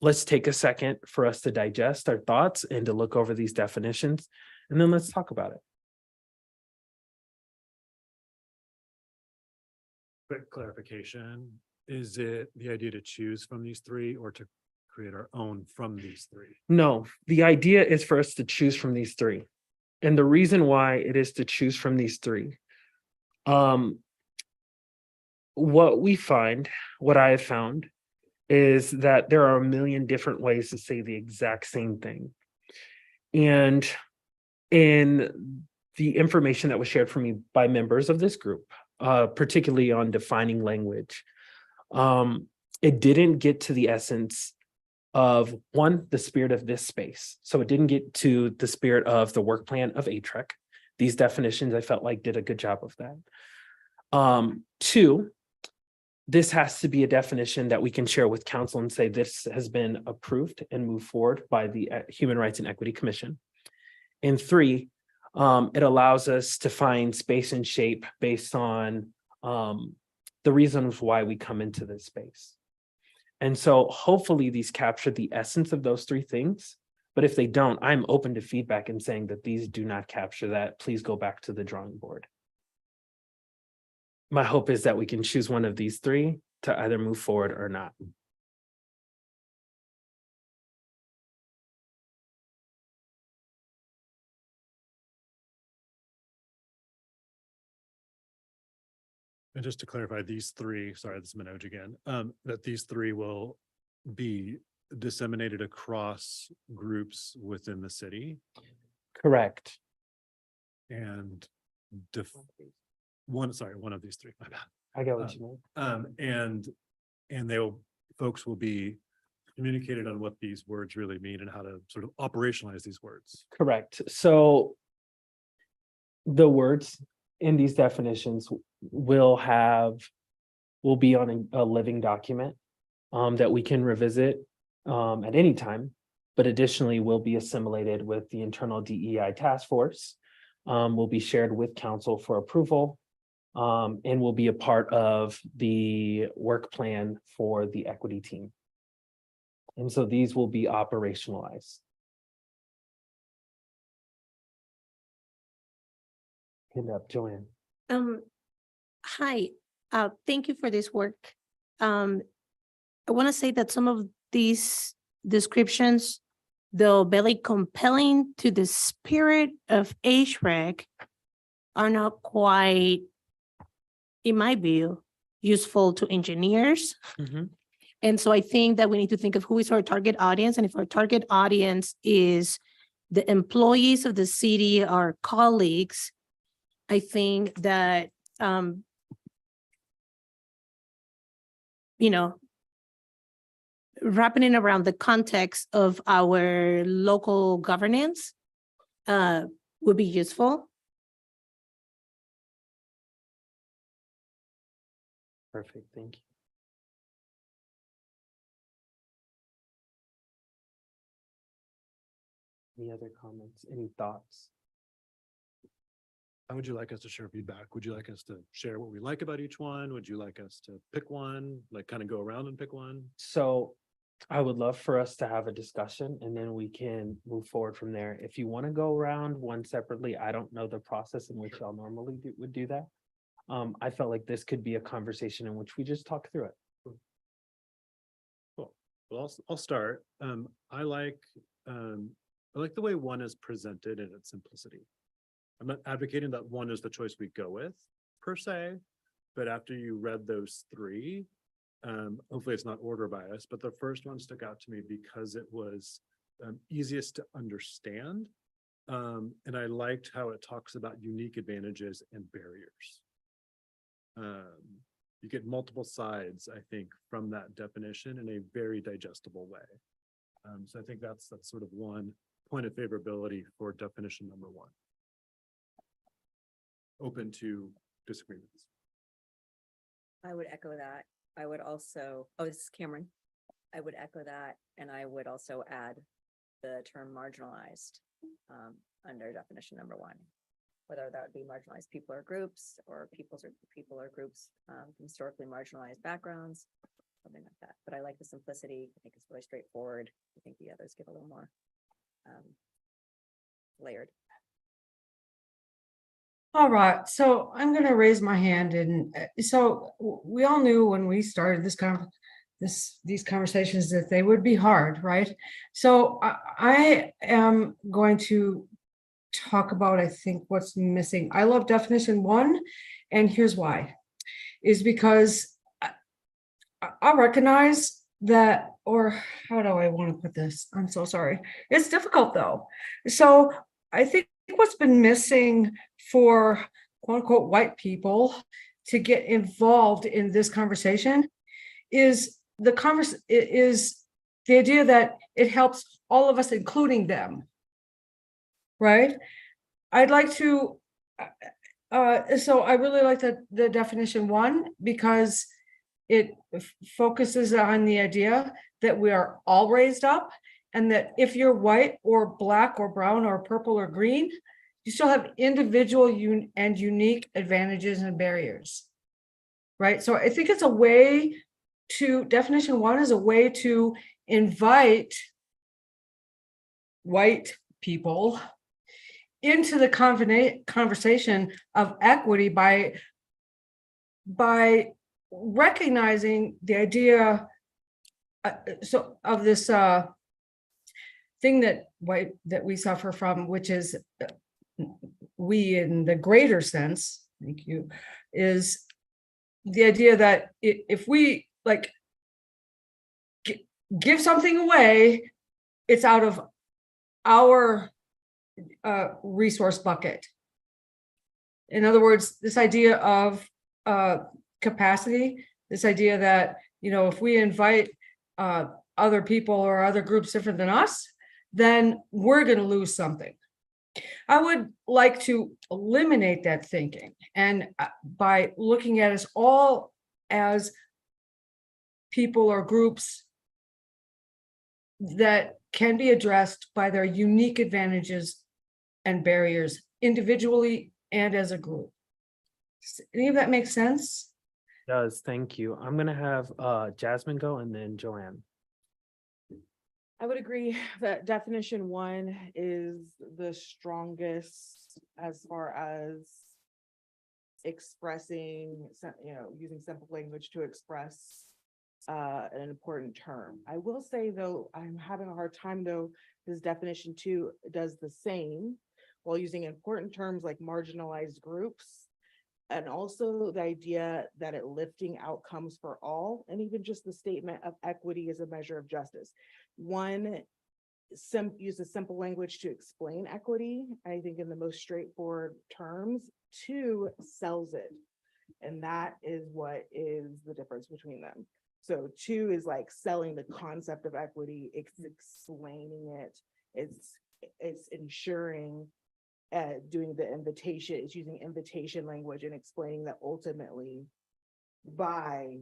Let's take a second for us to digest our thoughts and to look over these definitions, and then let's talk about it. Quick clarification, is it the idea to choose from these 3 or to create our own from these 3? No, the idea is for us to choose from these 3. And the reason why it is to choose from these 3, what I have found is that there are a million different ways to say the exact same thing. And in the information that was shared for me by members of this group, particularly on defining language, it didn't get to the essence of, 1, the spirit of this space. So it didn't get to the spirit of the work plan of HREC. These definitions, I felt like, did a good job of that. 2, this has to be a definition that we can share with council and say this has been approved and moved forward by the Human Rights and Equity Commission. And 3, it allows us to find space and shape based on the reasons why we come into this space. And so hopefully these capture the essence of those three things. But if they don't, I'm open to feedback and saying that these do not capture that. Please go back to the drawing board. My hope is that we can choose one of these three to either move forward or not. And just to clarify, these three, sorry, this is Manoj again, that these three will be disseminated across groups within the city Correct. and one of these three, my bad. I get what you mean. And folks will be communicated on what these words really mean and how to sort of operationalize these words. Correct. So the words in these definitions will be on a living document that we can revisit at any time, but additionally will be assimilated with the internal DEI task force, will be shared with council for approval, and will be a part of the work plan for the equity team. And so these will be operationalized. Hand up, Joanne. Hi, thank you for this work. I want to say that some of these descriptions, though very compelling to the spirit of HREC, are not quite, in my view, useful to engineers. And so I think that we need to think of who is our target audience. And if our target audience is the employees of the city, our colleagues, I think that, wrapping it around the context of our local governance would be useful. Perfect, thank you. Any other comments, any thoughts? How would you like us to share feedback? Would you like us to share what we like about each one? Would you like us to pick one, like kind of go around and pick one? So I would love for us to have a discussion and then we can move forward from there. If you want to go around one separately, I don't know the process in which y'all normally would do that. I felt like this could be a conversation in which we just talk through it. Cool. Well, I'll start. I like the way one is presented in its simplicity. I'm not advocating that one is the choice we go with per se, but after you read those three, hopefully it's not order bias, but the first one stuck out to me because it was easiest to understand. And I liked how it talks about unique advantages and barriers. You get multiple sides, I think, from that definition in a very digestible way. So I think that's sort of one point of favorability for definition number one. Open to disagreements. I would echo that. I would also, this is Cameron. I would echo that, and I would also add the term marginalized under definition number one. Whether that would be marginalized people or groups, or people or groups from historically marginalized backgrounds, something like that. But I like the simplicity. I think it's really straightforward. I think the others get a little more layered. All right, so I'm gonna raise my hand, and so we all knew when we started these conversations that they would be hard, right? So I am going to talk about, I think, what's missing. I love definition one, and here's why. Is because I recognize that, or how do I want to put this? I'm so sorry. It's difficult though. So I think what's been missing for quote unquote white people to get involved in this conversation is the idea that it helps all of us, including them. Right? I'd like to, so I really like the definition one because it focuses on the idea that we are all raised up, and that if you're white or black or brown or purple or green, you still have individual and unique advantages and barriers. Right? So I think it's a way to, definition one is a way to invite white people into the conversation of equity by recognizing the idea so of this thing that we suffer from, which is we in the greater sense, thank you, is the idea that if we like give something away, it's out of our resource bucket. In other words, this idea of capacity, this idea that, you know, if we invite other people or other groups different than us, then we're going to lose something. I would like to eliminate that thinking, and by looking at us all as people or groups that can be addressed by their unique advantages and barriers individually and as a group. Does any of that make sense? Does, thank you. I'm gonna have Jasmine go and then Joanne. I would agree that definition one is the strongest as far as expressing, using simple language to express an important term. I will say though, I'm having a hard time though, this definition two does the same while using important terms like marginalized groups. And also the idea that it lifting outcomes for all, and even just the statement of equity as a measure of justice. One, uses simple language to explain equity, I think in the most straightforward terms. Two, sells it. And that is what is the difference between them. So two is like selling the concept of equity, it's explaining it, it's ensuring doing the invitation, it's using invitation language and explaining that ultimately by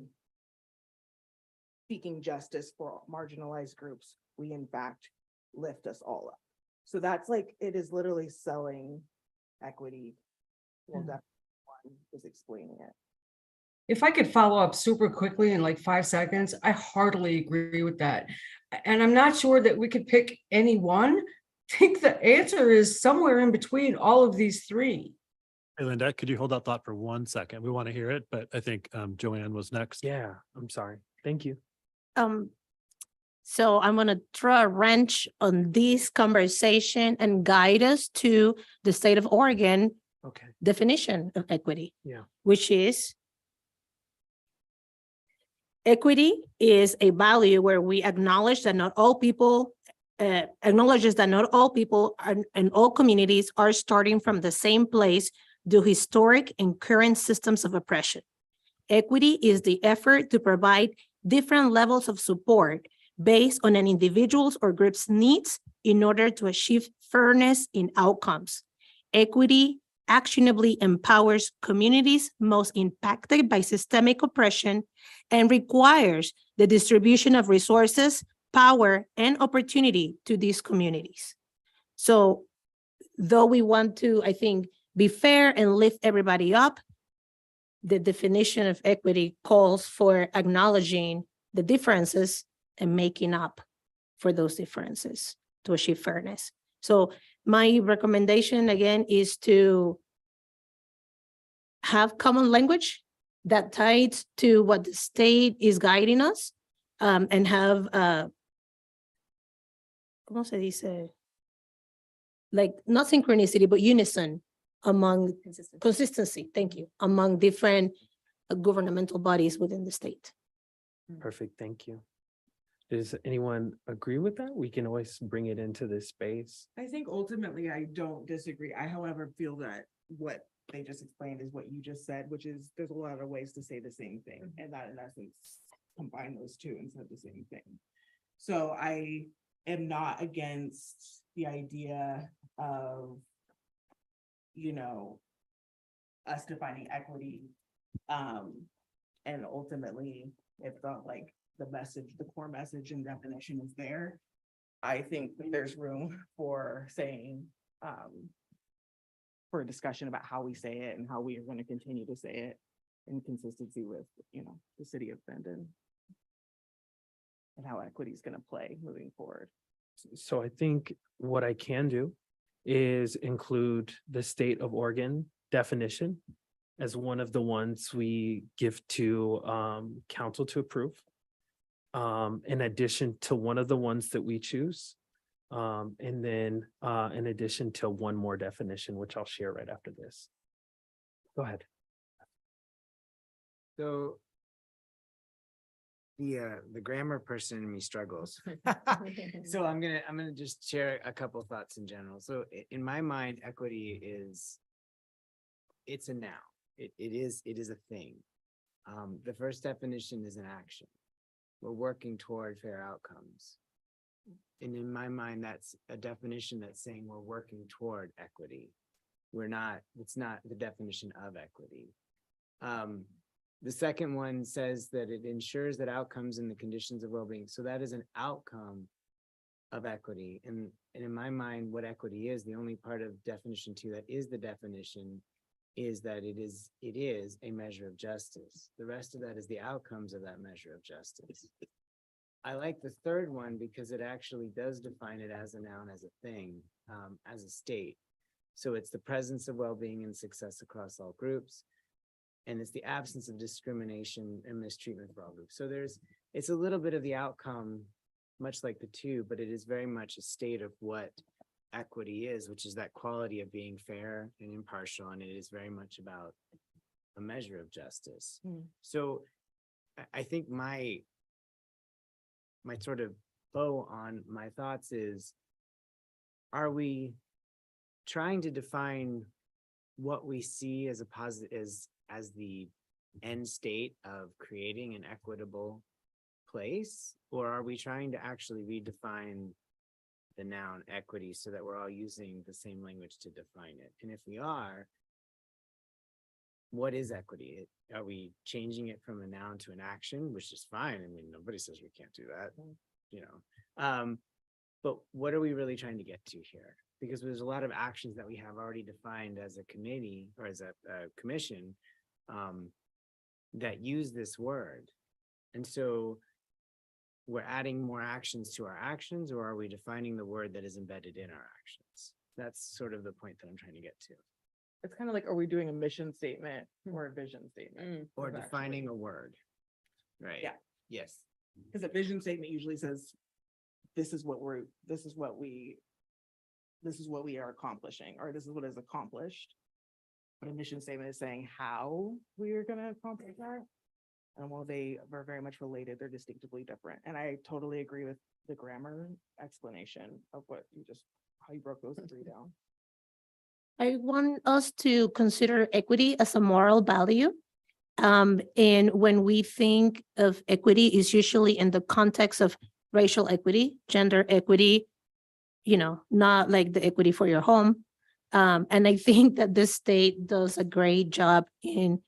seeking justice for marginalized groups, we in fact lift us all up. So that's like, it is literally selling equity. Well, that one is explaining it. If I could follow up super quickly in like 5 seconds, I heartily agree with that. And I'm not sure that we could pick any one. I think the answer is somewhere in between all of these three. Hey, Linda, could you hold that thought for 1 second? We want to hear it, but I think Joanne was next. Yeah, I'm sorry. Thank you. So I'm gonna throw a wrench on this conversation and guide us to the state of Oregon Okay. definition of equity. Yeah. Which is equity is a value where we acknowledge that not all people acknowledges that not all people and all communities are starting from the same place due to historic and current systems of oppression. Equity is the effort to provide different levels of support based on an individual's or group's needs in order to achieve fairness in outcomes. Equity actionably empowers communities most impacted by systemic oppression and requires the distribution of resources, power, and opportunity to these communities. So though we want to, I think, be fair and lift everybody up, the definition of equity calls for acknowledging the differences and making up for those differences to achieve fairness. So my recommendation again is to have common language that ties to what the state is guiding us, and have ¿cómo se dice? Like not synchronicity, but unison among consistency, thank you, among different governmental bodies within the state. Perfect. Thank you. Does anyone agree with that? We can always bring it into this space. I think ultimately I don't disagree. I, however, feel that what they just explained is what you just said, which is there's a lot of ways to say the same thing, and that in essence combine those two and said the same thing. So I am not against the idea of, us defining equity. And ultimately, if the message, the core message and definition is there, I think that there's room for saying, for a discussion about how we say it and how we are going to continue to say it in consistency with, the city of Bendon. and how equity is going to play moving forward. So I think what I can do is include the state of Oregon definition as one of the ones we give to council to approve. In addition to one of the ones that we choose. And then in addition to one more definition, which I'll share right after this. Go ahead. So the grammar person in me struggles. So I'm gonna just share a couple thoughts in general. So in my mind, equity it's a noun. It is a thing. The first definition is an action. We're working toward fair outcomes. And in my mind, that's a definition that's saying we're working toward equity. It's not the definition of equity. The second one says that it ensures that outcomes and the conditions of well-being. So that is an outcome of equity. And in my mind, what equity is, the only part of definition 2 that is the definition is that it is a measure of justice. The rest of that is the outcomes of that measure of justice. I like the third one because it actually does define it as a noun, as a thing, as a state. So it's the presence of well-being and success across all groups. And it's the absence of discrimination and mistreatment for all groups. So it's a little bit of the outcome, much like the 2, but it is very much a state of what equity is, which is that quality of being fair and impartial. And it is very much about a measure of justice. So I think my sort of bow on my thoughts is, are we trying to define what we see as a positive, as the end state of creating an equitable place? Or are we trying to actually redefine the noun equity so that we're all using the same language to define it? And if we are, what is equity? Are we changing it from a noun to an action, which is fine? I mean, nobody says we can't do that, you know. But what are we really trying to get to here? Because there's a lot of actions that we have already defined as a committee or as a commission that use this word. And so we're adding more actions to our actions, or are we defining the word that is embedded in our actions? That's sort of the point that I'm trying to get to. It's kind of like, are we doing a mission statement or a vision statement? Or of defining actually- a word. Right. Yeah. Yes. Because a vision statement usually says, this is what we are accomplishing, or this is what is accomplished. But a mission statement is saying how we are gonna accomplish that. And while they are very much related, they're distinctively different. And I totally agree with the grammar explanation of how you broke those 3 down. I want us to consider equity as a moral value. And when we think of equity, is usually in the context of racial equity, gender equity, not like the equity for your home. And I think that this state does a great job in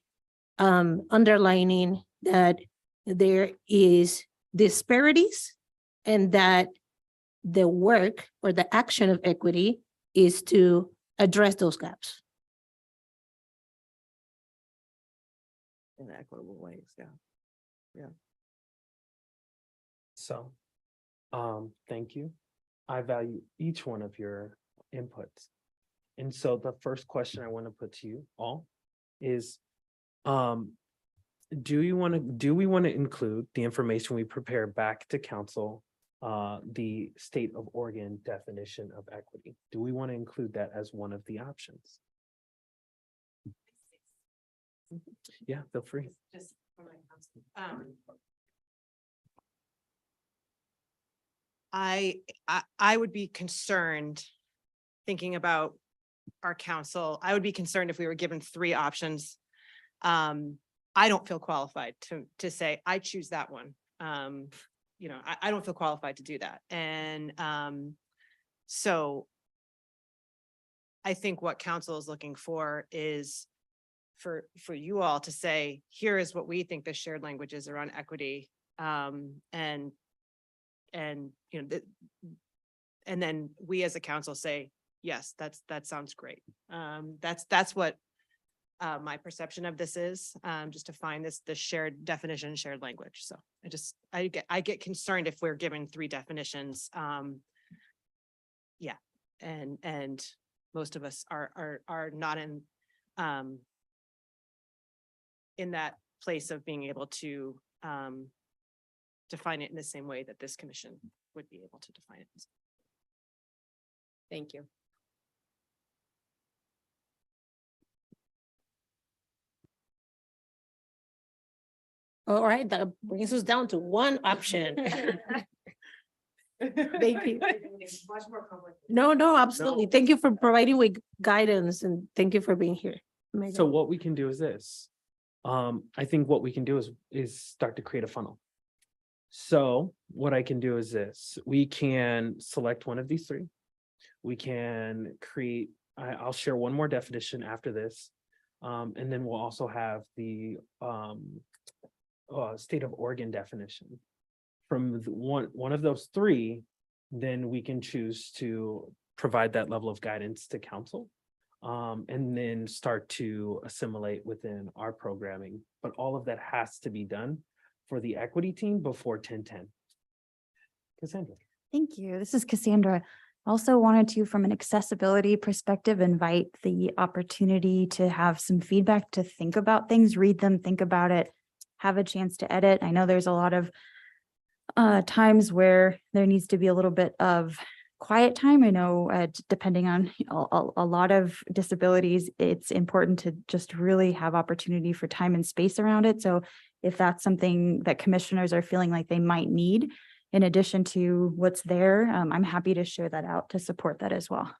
underlining that there is disparities and that the work or the action of equity is to address those gaps. In equitable ways, yeah. So, thank you. I value each one of your inputs. And so the first question I want to put to you all is, do we want to include the information we prepare back to council, the state of Oregon definition of equity? Do we want to include that as one of the options? Yeah, feel free. Just I would be concerned, thinking about our council, I would be concerned if we were given 3 options. I don't feel qualified to say, I choose that one. I don't feel qualified to do that. And so I think what council is looking for is for you all to say, here is what we think the shared language is around equity. And then we as a council say, yes, that sounds great. That's what my perception of this is, just to find the shared definition, shared language. So I get concerned if we're given three definitions. Yeah, and most of us are not in that place of being able to define it in the same way that this commission would be able to define it. Thank you. All right, that brings us down to one option. Thank you. No, absolutely. Thank you for providing with guidance and thank you for being here. Megan. So what we can do is this. I think what we can do is start to create a funnel. So what I can do is this, we can select one of these three. We can create, I'll share one more definition after this. And then we'll also have the state of Oregon definition. From one of those three, then we can choose to provide that level of guidance to council. And then start to assimilate within our programming. But all of that has to be done for the equity team before 10/10. Cassandra. Thank you. This is Cassandra. Also wanted to, from an accessibility perspective, invite the opportunity to have some feedback, to think about things, read them, think about it, have a chance to edit. I know there's a lot of times where there needs to be a little bit of quiet time. I know depending on a lot of disabilities, it's important to just really have opportunity for time and space around it. So if that's something that commissioners are feeling like they might need, in addition to what's there, I'm happy to share that out to support that as well.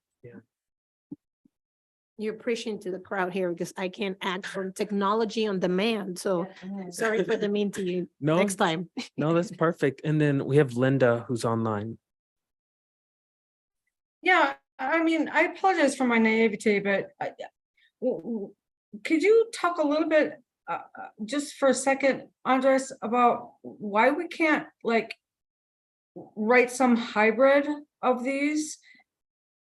You're preaching to the crowd here because I can't act from technology on demand. So sorry for the mean to you No, next time. no, that's perfect. And then we have Linda who's online. Yeah, I mean, I apologize for my naivete, but could you talk a little bit, just for a second, Andres, about why we can't like write some hybrid of these?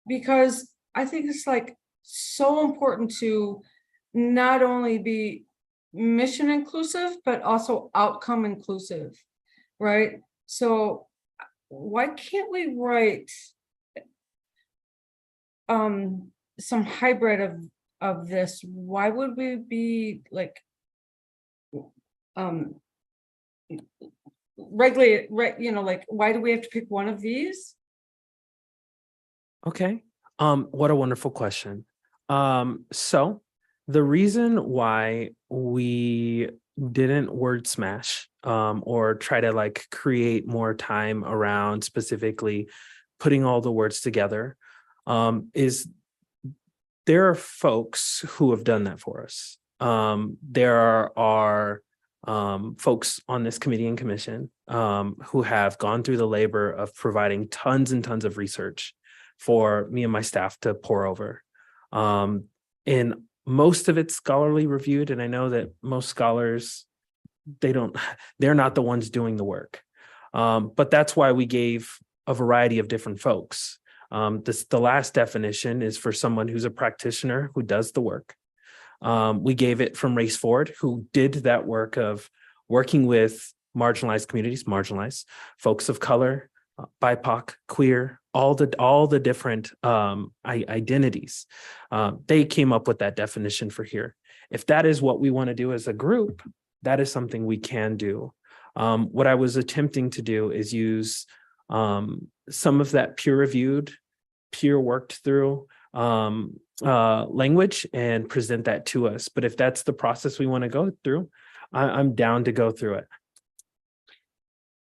Because I think it's like so important to not only be mission inclusive, but also outcome inclusive, right? So why can't we write some hybrid of this? Why would we be like regulate, right, like why do we have to pick one of these? Okay. What a wonderful question. So the reason why we didn't word smash or try to like create more time around specifically putting all the words together is there are folks who have done that for us. There are folks on this committee and commission who have gone through the labor of providing tons and tons of research for me and my staff to pour over. And most of it's scholarly reviewed. And I know that most scholars, they're not the ones doing the work. But that's why we gave a variety of different folks. The last definition is for someone who's a practitioner who does the work. We gave it from Race Forward, who did that work of working with marginalized communities, marginalized folks of color, BIPOC, queer, all the different identities. They came up with that definition for here. If that is what we want to do as a group, that is something we can do. What I was attempting to do is use some of that peer-reviewed, peer-worked through language and present that to us. But if that's the process we want to go through, I'm down to go through it.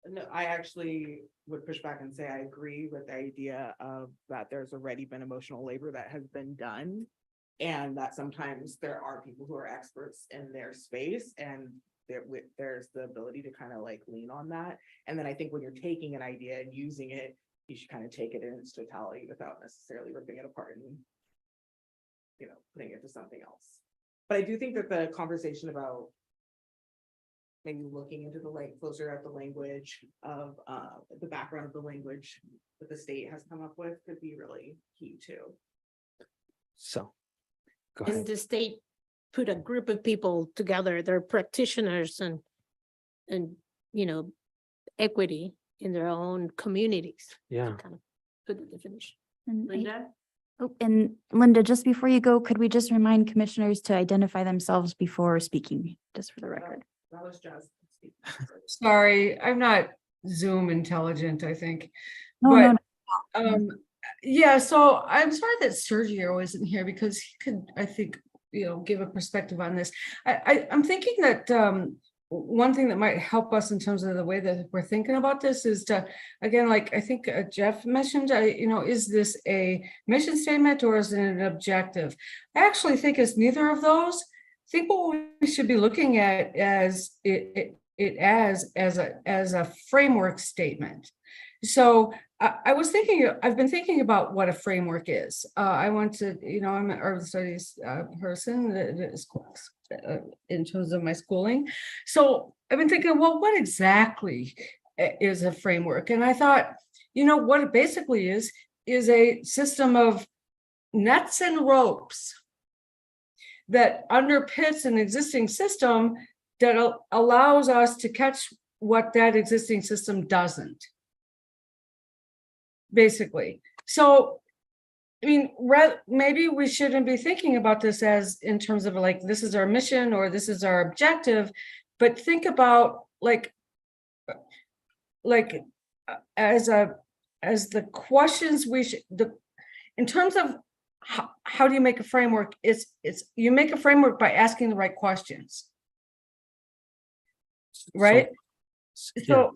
No, I actually would push back and say I agree with the idea of that there's already been emotional labor that has been done. And that sometimes there are people who are experts in their space and there's the ability to kind of like lean on that. And then I think when you're taking an idea and using it, you should kind of take it in its totality without necessarily ripping it apart and, putting it to something else. But I do think that the conversation about maybe looking into closer at the language of the background of the language that the state has come up with could be really key too. So, go And ahead. the state put a group of people together, they're practitioners and, you know, equity in their own communities. to Yeah. Kind of put the definition. And I- Linda? Oh, and Linda, just before you go, could we just remind commissioners to identify themselves before speaking, just for the record? That was just. Sorry, I'm not Zoom intelligent, I think. No, no, But, no. yeah, so I'm sorry that Sergio isn't here because he could, I think, give a perspective on this. I'm thinking that, one thing that might help us in terms of the way that we're thinking about this is to, again, like I think Jeff mentioned, is this a mission statement or is it an objective? I actually think it's neither of those. I think what we should be looking at as as a framework statement. So I've been thinking about what a framework is. I went to, I'm an urban studies person that is in terms of my schooling. So I've been thinking, well, what exactly is a framework? And I thought, what it basically is a system of nets and ropes that underpins an existing system that allows us to catch what that existing system doesn't. Basically. So, I mean, maybe we shouldn't be thinking about this as in terms of like, this is our mission or this is our objective, but think about as the questions in terms of how do you make a framework? It's you make a framework by asking the right questions, right? So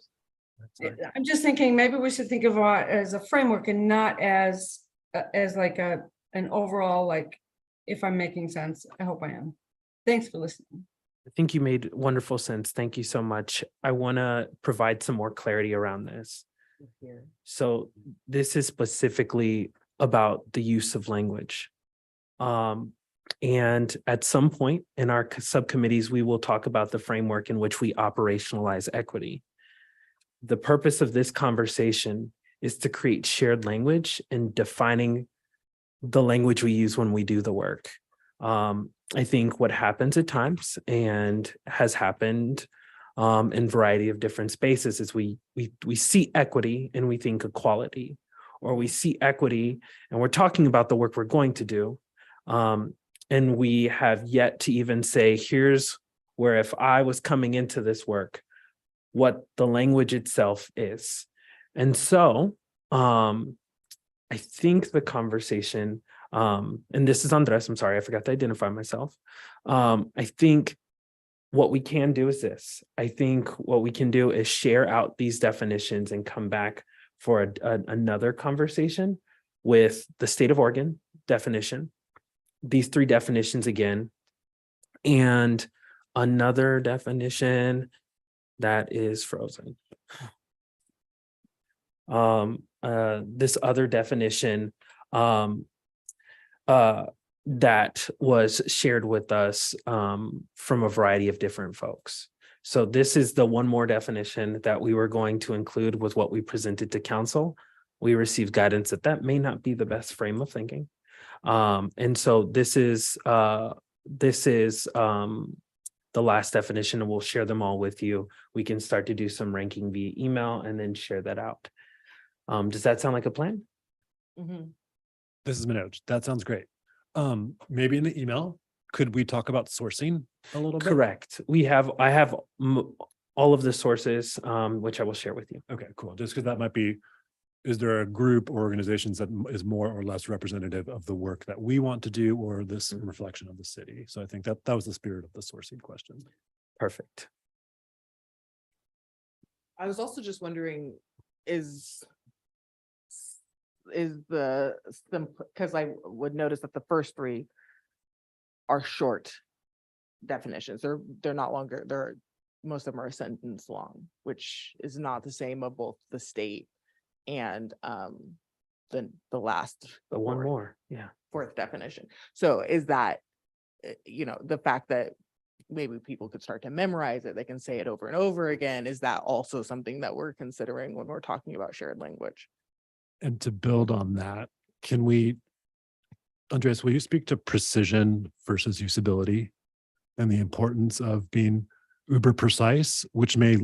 I'm just thinking maybe we should think of it as a framework and not as like an overall, like, if I'm making sense. I hope I am. Thanks for listening. I think you made wonderful sense. Thank you so much. I want to provide some more clarity around this. So this is specifically about the use of language. And at some point in our subcommittees, we will talk about the framework in which we operationalize equity. The purpose of this conversation is to create shared language and defining the language we use when we do the work. I think what happens at times and has happened in a variety of different spaces is we see equity and we think equality, or we see equity and we're talking about the work we're going to do. And we have yet to even say, here's where if I was coming into this work, what the language itself is. And so I think the conversation, and this is Andres, I'm sorry, I forgot to identify myself. I think what we can do is this. I think what we can do is share out these definitions and come back for another conversation with the state of Oregon definition, these three definitions again, and another definition that is frozen. This other definition that was shared with us from a variety of different folks. So this is the one more definition that we were going to include with what we presented to council. We received guidance that may not be the best frame of thinking. And so this is the last definition, and we'll share them all with you. We can start to do some ranking via email and then share that out. Does that sound like a plan? Mm-hmm. This is Manoj. That sounds great. Maybe in the email, could we talk about sourcing a little bit? Correct. I have all of the sources, which I will share with you. Okay, cool. Just because that might be, is there a group or organizations that is more or less representative of the work that we want to do, or this reflection of the city? So I think that was the spirit of the sourcing question. Perfect. I was also just wondering, is the because I would notice that the first three are short definitions. They're not longer, most of them are a sentence long, which is not the same of both the state and the last, The one more, yeah. fourth definition. So is that, the fact that maybe people could start to memorize it, they can say it over and over again, is that also something that we're considering when we're talking about shared language? And to build on that, Andres, will you speak to precision versus usability and the importance of being uber precise, which may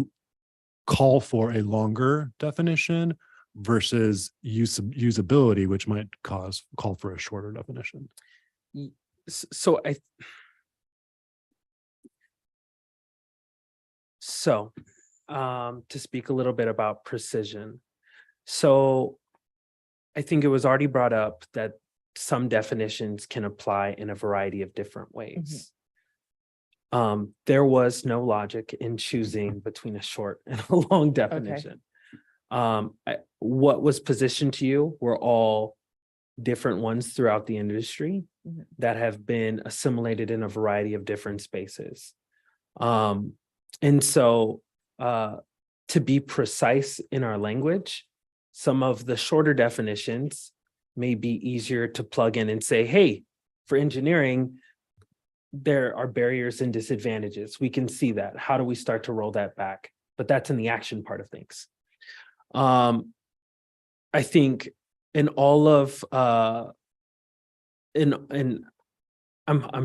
call for a longer definition versus usability, which might call for a shorter definition. So to speak a little bit about precision. So I think it was already brought up that some definitions can apply in a variety of different ways. There was no logic in choosing between a short and a long definition. What was positioned to you were all different ones throughout the industry that have been assimilated in a variety of different spaces. And so to be precise in our language, some of the shorter definitions may be easier to plug in and say, hey, for engineering, there are barriers and disadvantages. We can see that. How do we start to roll that back? But that's in the action part of things. I think in all of I'm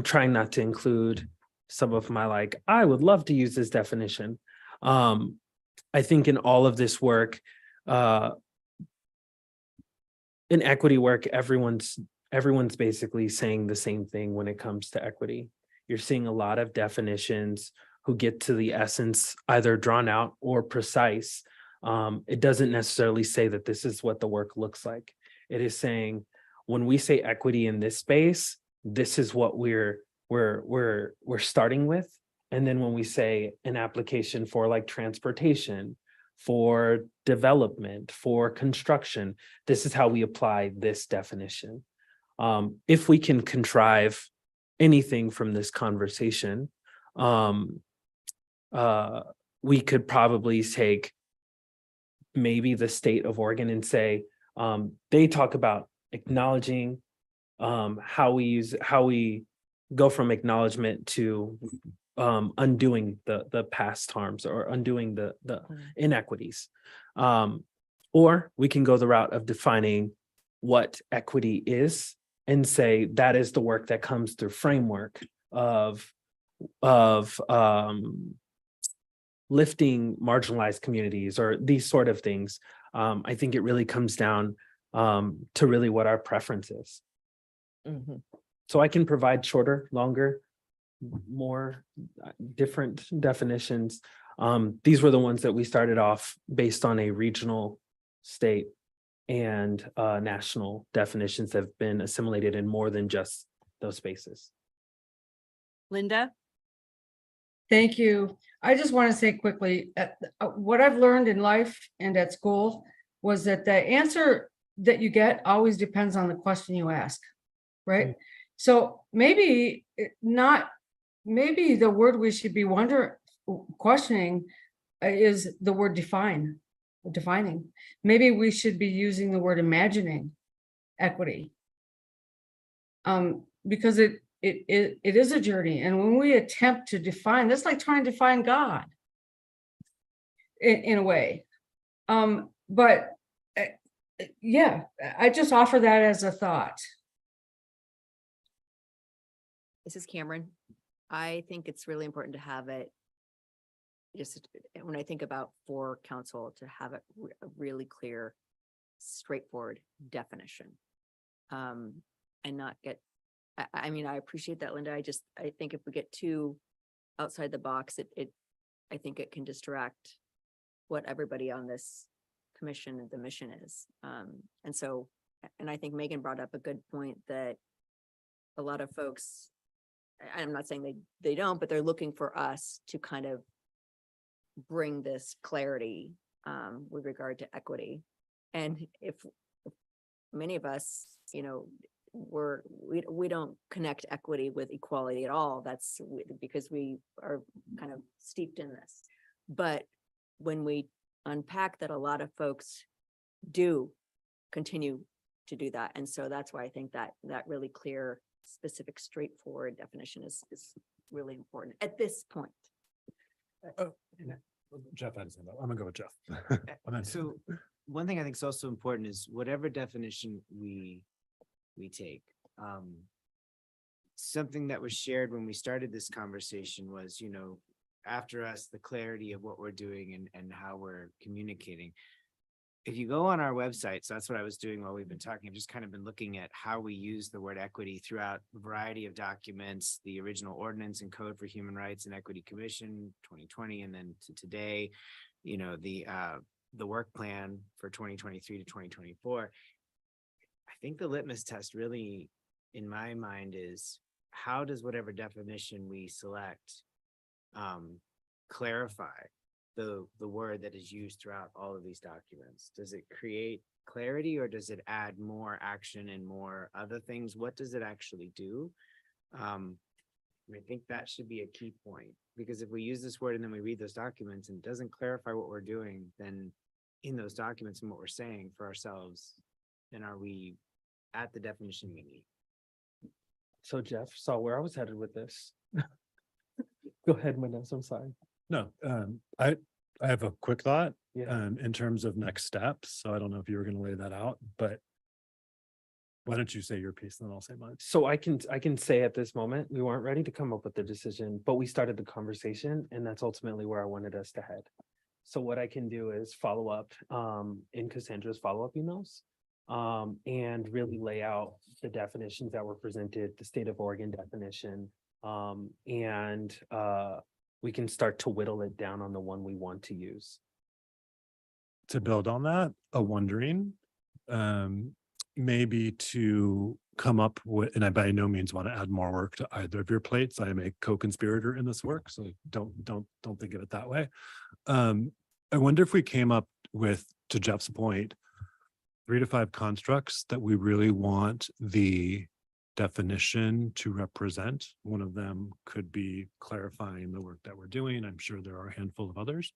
trying not to include some of my like, I would love to use this definition. I think in all of this work, in equity work, everyone's basically saying the same thing when it comes to equity. You're seeing a lot of definitions who get to the essence either drawn out or precise. It doesn't necessarily say that this is what the work looks like. It is saying when we say equity in this space, this is what we're starting with. And then when we say an application for like transportation, for development, for construction, this is how we apply this definition. If we can contrive anything from this conversation, we could probably take maybe the state of Oregon and say, they talk about acknowledging how we go from acknowledgement to undoing the past harms or undoing the inequities. Or we can go the route of defining what equity is and say that is the work that comes through framework of lifting marginalized communities or these sort of things. I think it really comes down to really what our preference is. So I can provide shorter, longer, more different definitions. These were the ones that we started off based on a regional, state, and national definitions that have been assimilated in more than just those spaces. Linda? Thank you. I just want to say quickly, what I've learned in life and at school was that the answer that you get always depends on the question you ask, right? So maybe the word we should be questioning is the word defining. Maybe we should be using the word imagining equity. Because it is a journey. And when we attempt to define, that's like trying to define God in a way. But yeah, I just offer that as a thought. This is Cameron. I think it's really important to have it, just when I think about for council, to have a really clear, straightforward definition. And not get, I mean, I appreciate that, Linda. I think if we get too outside the box, I think it can distract what everybody on this commission and the mission is. And I think Megan brought up a good point that a lot of folks, I'm not saying they don't, but they're looking for us to kind of bring this clarity with regard to equity. And if many of us, you know, we don't connect equity with equality at all. That's because we are kind of steeped in this. But when we unpack that, a lot of folks do continue to do that. And so that's why I think that really clear, specific, straightforward definition is really important at this point. Jeff had his hand up. I'm gonna go with Jeff. So one thing I think is also important is whatever definition we take, something that was shared when we started this conversation was, after us, the clarity of what we're doing and how we're communicating. If you go on our website, so that's what I was doing while we've been talking, I've just kind of been looking at how we use the word equity throughout a variety of documents, the original ordinance and code for human rights and equity commission, 2020, and then to today, the work plan for 2023 to 2024. I think the litmus test really, in my mind, is how does whatever definition we select clarify the word that is used throughout all of these documents? Does it create clarity, or does it add more action and more other things? What does it actually do? I think that should be a key point, because if we use this word and then we read those documents and it doesn't clarify what we're doing, then in those documents and what we're saying for ourselves, then are we at the definition we need? So Jeff saw where I was headed with this. Go ahead, Maness, I'm sorry. No, I have a quick thought, Yeah. in terms of next steps. So I don't know if you were going to lay that out, but why don't you say your piece, then I'll say mine. So I can say at this moment, we weren't ready to come up with the decision, but we started the conversation, and that's ultimately where I wanted us to head. So what I can do is follow up in Cassandra's follow-up emails and really lay out the definitions that were presented, the state of Oregon definition, and we can start to whittle it down on the one we want to use. To build on that, a wondering, maybe to come up with, and I by no means want to add more work to either of your plates. I am a co-conspirator in this work, so don't think of it that way. I wonder if we came up with, to Jeff's point, 3 to 5 constructs that we really want the definition to represent. One of them could be clarifying the work that we're doing. I'm sure there are a handful of others.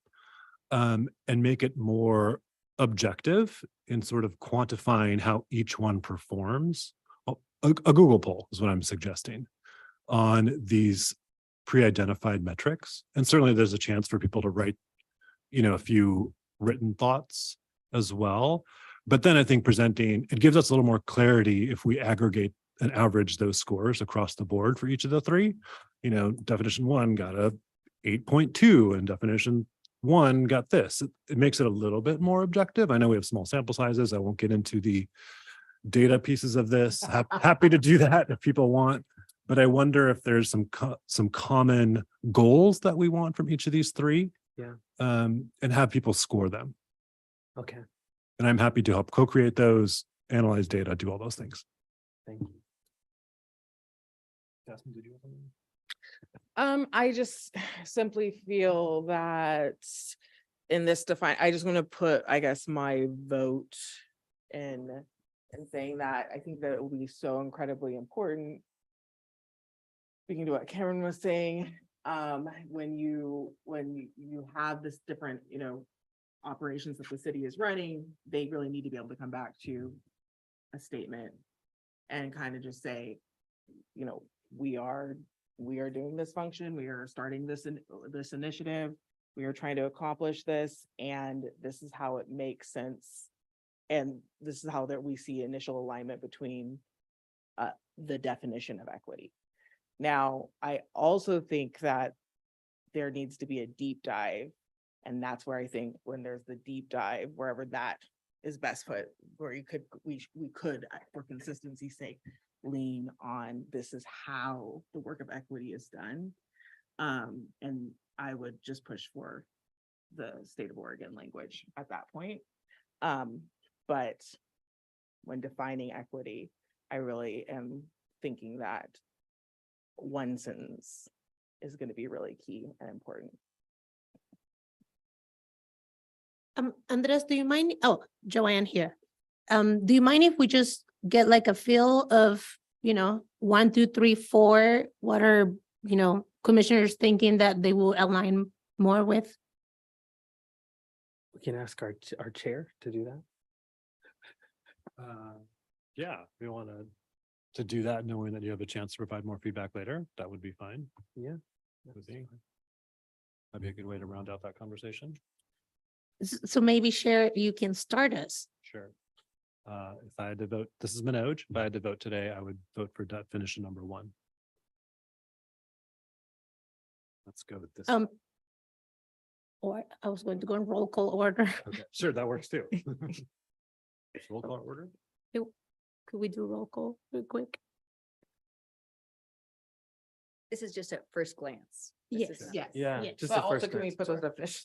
And make it more objective in sort of quantifying how each one performs. A Google poll is what I'm suggesting on these pre-identified metrics. And certainly there's a chance for people to write, a few written thoughts as well. But then I think presenting, it gives us a little more clarity if we aggregate and average those scores across the board for each of the 3. Definition 1 got a 8.2 and definition 1 got this. It makes it a little bit more objective. I know we have small sample sizes. I won't get into the data pieces of this. Happy to do that if people want, but I wonder if there's some common goals that we want from each of these 3. Yeah. And have people score them. Okay, And I'm happy to help co-create those, analyze data, do all those things. thank you. Jasmine, did you have something? I just simply feel that in this I just want to put, I guess, my vote in saying that I think that it will be so incredibly important. Speaking to what Karen was saying, when you have this different, operations that the city is running, they really need to be able to come back to a statement and kind of just say, we are doing this function, we are starting this initiative, we are trying to accomplish this, and this is how it makes sense. And this is how that we see initial alignment between the definition of equity. Now, I also think that there needs to be a deep dive. And that's where I think when there's the deep dive, wherever that is best put, where we could, for consistency's sake, lean on this is how the work of equity is done. And I would just push for the state of Oregon language at that point. But when defining equity, I really am thinking that one sentence is going to be really key and important. Andres, do you mind? Oh, Joanne here. Do you mind if we just get like a feel of, 1, 2, 3, 4, what are, commissioners thinking that they will align more with? We can ask our chair to do that. Yeah, we want to do that, knowing that you have a chance to provide more feedback later. That would be fine. Yeah. Would be. That'd be a good way to round out that conversation. So maybe Cher, you can start us. Sure. If I had to vote, this is Manoj. If I had to vote today, I would vote for definition number 1. Let's go with this. Or I was going to go in roll call order. Okay, sure, that works too. Roll call order? Could we do roll call real quick? This is just at first glance. This Yes. is- Yes. Yeah, Yes. just But the also first. can we glance, put those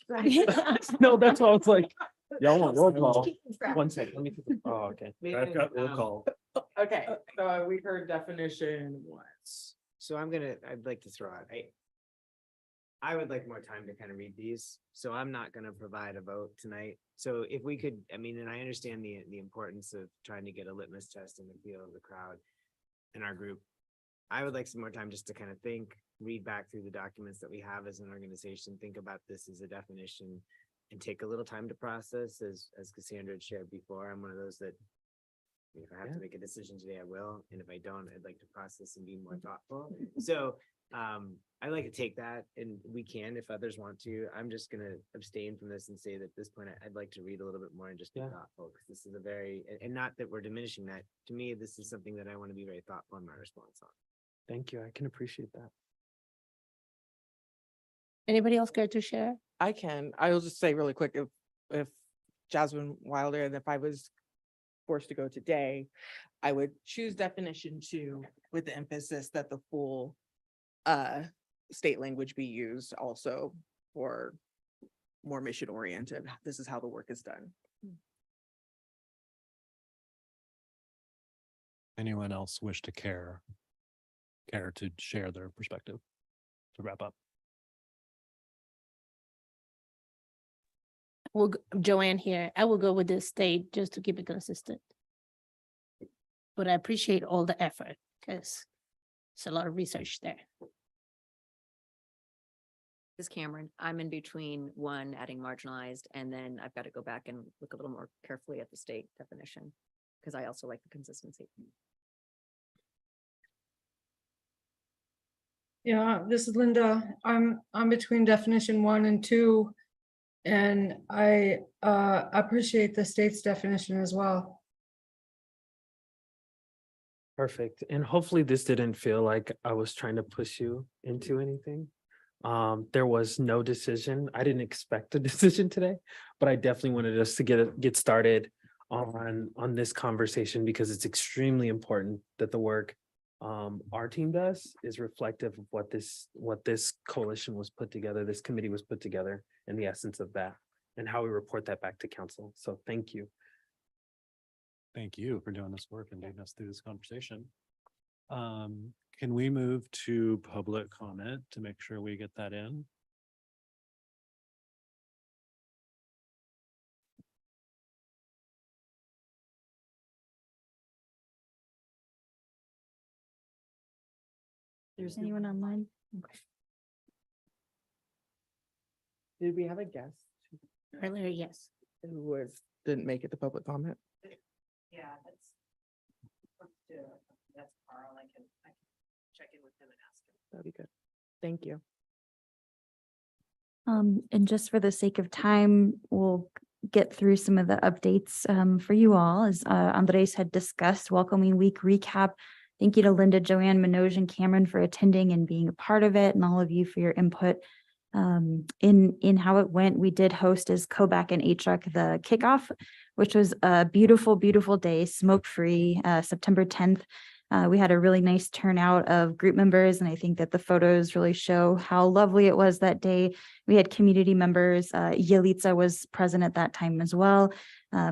sorry. definitions? No, that's why I was like, y'all want roll call. One second, let me, oh, okay. I've got roll call. Okay, so we heard definition once. So I'd like to throw out, I would like more time to kind of read these, so I'm not gonna provide a vote tonight. So if we could, I mean, and I understand the importance of trying to get a litmus test in the feel of the crowd in our group. I would like some more time just to kind of think, read back through the documents that we have as an organization, think about this as a definition and take a little time to process, as Cassandra had shared before. I'm one of those that if I have Yeah. to make a decision today, I will. And if I don't, I'd like to process and be more thoughtful. So I'd like to take that, and we can if others want to. I'm just gonna abstain from this and say that at this point, I'd like to read a little bit more and just be Yeah. thoughtful, because this is a very, and not that we're diminishing that. To me, this is something that I want to be very thoughtful in my response on. Thank you, I can appreciate that. Anybody else care to share? I will just say really quick, if Jasmine Wilder, and if I was forced to go today, I would choose definition 2 with the emphasis that the full state language be used also for more mission oriented. This is how the work is done. Anyone else wish to care to share their perspective to wrap up? Joanne here, I will go with the state just to keep it consistent. But I appreciate all the effort because it's a lot of research there. This is Cameron, I'm in between one adding marginalized, and then I've got to go back and look a little more carefully at the state definition, because I also like the consistency. Yeah, this is Linda. I'm between definition 1 and 2. And I appreciate the state's definition as well. Perfect. And hopefully this didn't feel like I was trying to push you into anything. There was no decision. I didn't expect a decision today, but I definitely wanted us to get started on this conversation, because it's extremely important that the work our team does is reflective of what this coalition was put together, this committee was put together, and the essence of that, and how we report that back to council. So thank you. Thank you for doing this work and leading us through this conversation. Can we move to public comment to make sure we get that in? There's Anyone online? Did we have a guest Earlier, yes. who didn't make it to public comment? Yeah, that's Carl. I can check in with him and ask him. That'd be good. Thank you. And just for the sake of time, we'll get through some of the updates for you all. As Andres had discussed, Welcoming Week recap. Thank you to Linda, Joanne, Manoj, and Cameron for attending and being a part of it, and all of you for your input in how it went. We did host as Kobach and HREC the kickoff, which was a beautiful, beautiful day, smoke-free, September 10th. We had a really nice turnout of group members, and I think that the photos really show how lovely it was that day. We had community members. Yelitsa was present at that time as well.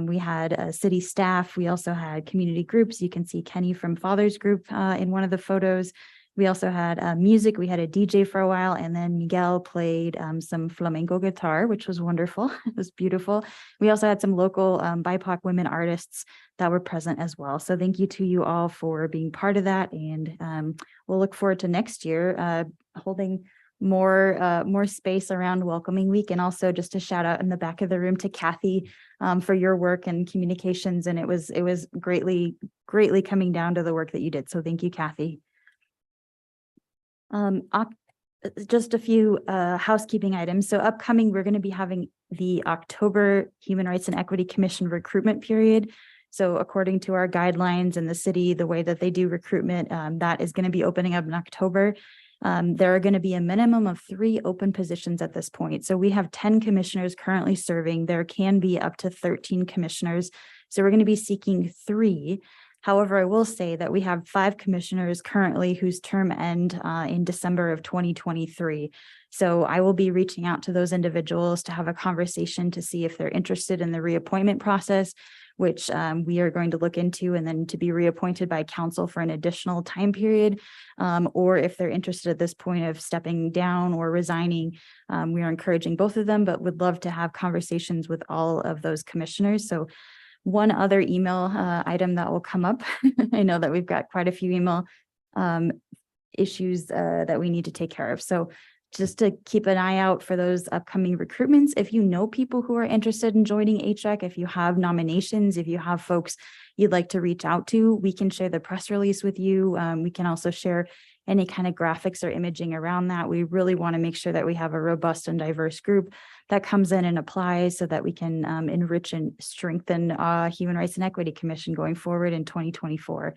We had city staff. We also had community groups. You can see Kenny from Father's Group in one of the photos. We also had music. We had a DJ for a while, and then Miguel played some flamenco guitar, which was wonderful. It was beautiful. We also had some local BIPOC women artists that were present as well. So thank you to you all for being part of that. And we'll look forward to next year holding more space around Welcoming Week. And also just a shout out in the back of the room to Kathy for your work and communications. And it was greatly coming down to the work that you did. So thank you, Kathy. Just a few housekeeping items. So upcoming, we're going to be having the October Human Rights and Equity Commission recruitment period. So according to our guidelines in the city, the way that they do recruitment, that is going to be opening up in October. There are going to be a minimum of 3 open positions at this point. So we have 10 commissioners currently serving. There can be up to 13 commissioners. So we're going to be seeking 3. However, I will say that we have 5 commissioners currently whose term end in December of 2023. So I will be reaching out to those individuals to have a conversation to see if they're interested in the reappointment process, which we are going to look into, and then to be reappointed by council for an additional time period, or if they're interested at this point of stepping down or resigning. We are encouraging both of them, but would love to have conversations with all of those commissioners. So one other email item that will come up, I know that we've got quite a few email issues that we need to take care of. So just to keep an eye out for those upcoming recruitments. If you know people who are interested in joining HREC, if you have nominations, if you have folks you'd like to reach out to, we can share the press release with you. We can also share any kind of graphics or imaging around that. We really want to make sure that we have a robust and diverse group that comes in and applies so that we can enrich and strengthen Human Rights and Equity Commission going forward in 2024.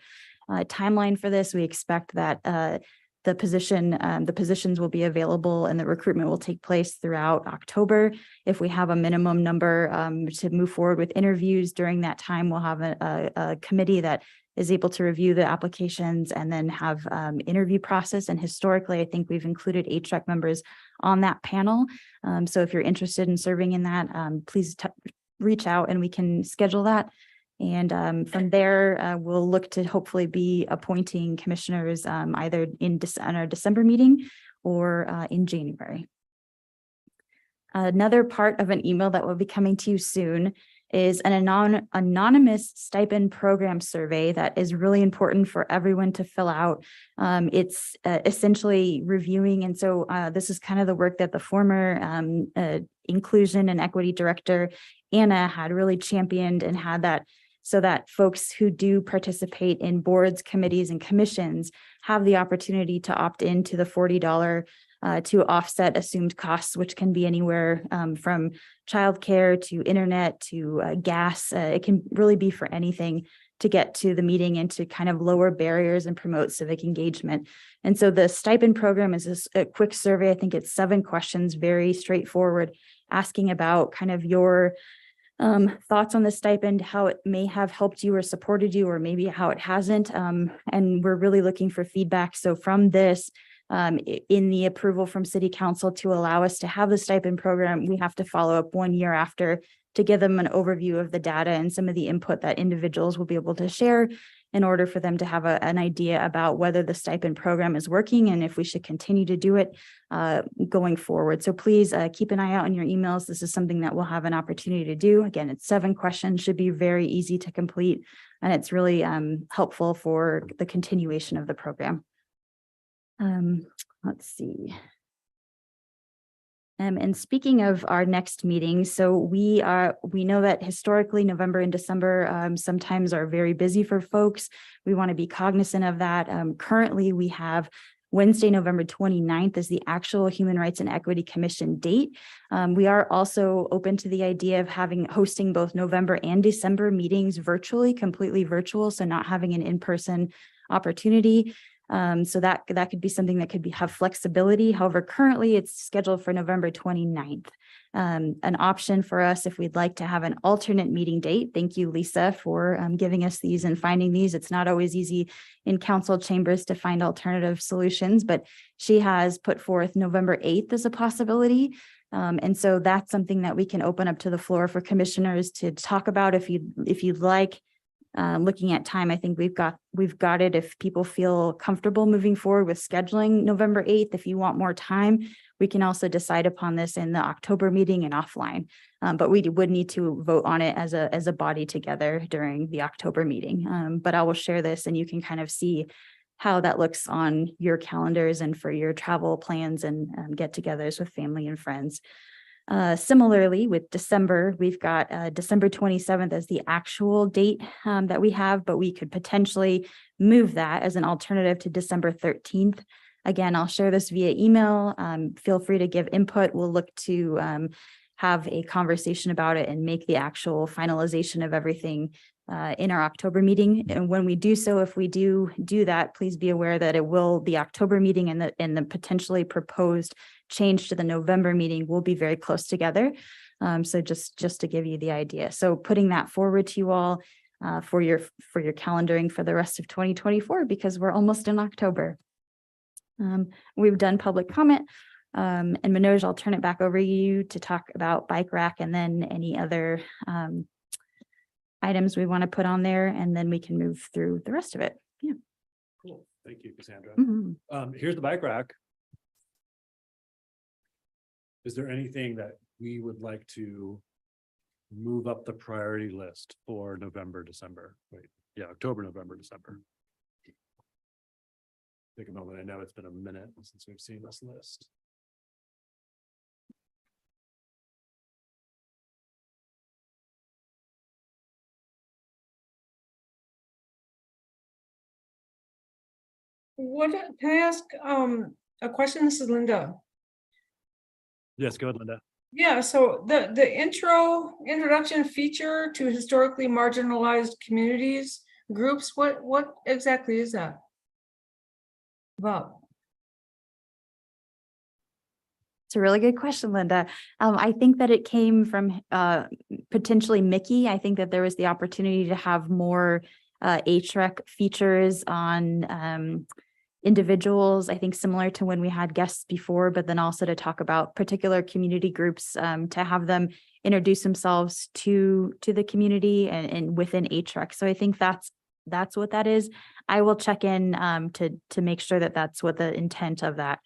Timeline for this, we expect that the positions will be available and the recruitment will take place throughout October. If we have a minimum number to move forward with interviews during that time, we'll have a committee that is able to review the applications and then have interview process. And historically, I think we've included HREC members on that panel. So if you're interested in serving in that, please reach out and we can schedule that. And from there, we'll look to hopefully be appointing commissioners either in our December meeting or in January. Another part of an email that will be coming to you soon is an anonymous stipend program survey that is really important for everyone to fill out. It's essentially reviewing. And so this is kind of the work that the former Inclusion and Equity Director, Anna, had really championed and had that so that folks who do participate in boards, committees, and commissions have the opportunity to opt into the $40 to offset assumed costs, which can be anywhere from childcare to internet to gas. It can really be for anything to get to the meeting and to kind of lower barriers and promote civic engagement. And so the stipend program is a quick survey. I think it's 7 questions, very straightforward, asking about kind of your thoughts on the stipend, how it may have helped you or supported you, or maybe how it hasn't. And we're really looking for feedback. So from this, in the approval from City Council to allow us to have the stipend program, we have to follow up 1 year after to give them an overview of the data and some of the input that individuals will be able to share in order for them to have an idea about whether the stipend program is working and if we should continue to do it going forward. So please keep an eye out on your emails. This is something that we'll have an opportunity to do. Again, it's 7 questions, should be very easy to complete, and it's really helpful for the continuation of the program. Let's see. And speaking of our next meeting, so we know that historically November and December sometimes are very busy for folks. We want to be cognizant of that. Currently, we have Wednesday, November 29th is the actual Human Rights and Equity Commission date. We are also open to the idea of hosting both November and December meetings virtually, completely virtual, so not having an in-person opportunity. So that could be something that could have flexibility. However, currently it's scheduled for November 29th. An option for us if we'd like to have an alternate meeting date. Thank you, Lisa, for giving us these and finding these. It's not always easy in council chambers to find alternative solutions, but she has put forth November 8th as a possibility. And so that's something that we can open up to the floor for commissioners to talk about if you'd like. Looking at time, I think we've got it. If people feel comfortable moving forward with scheduling November 8th, if you want more time, we can also decide upon this in the October meeting and offline. But we would need to vote on it as a body together during the October meeting. But I will share this and you can kind of see how that looks on your calendars and for your travel plans and get-togethers with family and friends. Similarly, with December, we've got December 27th as the actual date that we have, but we could potentially move that as an alternative to December 13th. Again, I'll share this via email. Feel free to give input. We'll look to have a conversation about it and make the actual finalization of everything in our October meeting. And when we do so, if we do that, please be aware that it will, the October meeting and the potentially proposed change to the November meeting will be very close together. So just to give you the idea. So putting that forward to you all for your calendaring for the rest of 2024, because we're almost in October. We've done public comment. And Manoj, I'll turn it back over to you to talk about bike rack and then any other items we want to put on there, and then we can move through the rest of it. Yeah. Cool. Thank you, Cassandra. Mhm. Here's the bike rack. Is there anything that we would like to move up the priority list for November, December? Wait, yeah, October, November, December. Take a moment. I know it's been a minute since we've seen this list. Can I ask a question? This is Linda. Yes, go ahead, Linda. Yeah, so the introduction feature to historically marginalized communities, groups, what exactly is that about? It's a really good question, Linda. I think that it came from potentially Mickey. I think that there was the opportunity to have more HREC features on individuals, I think similar to when we had guests before, but then also to talk about particular community groups, to have them introduce themselves to the community and within HREC. So I think that's what that is. I will check in to make sure that that's what the intent of that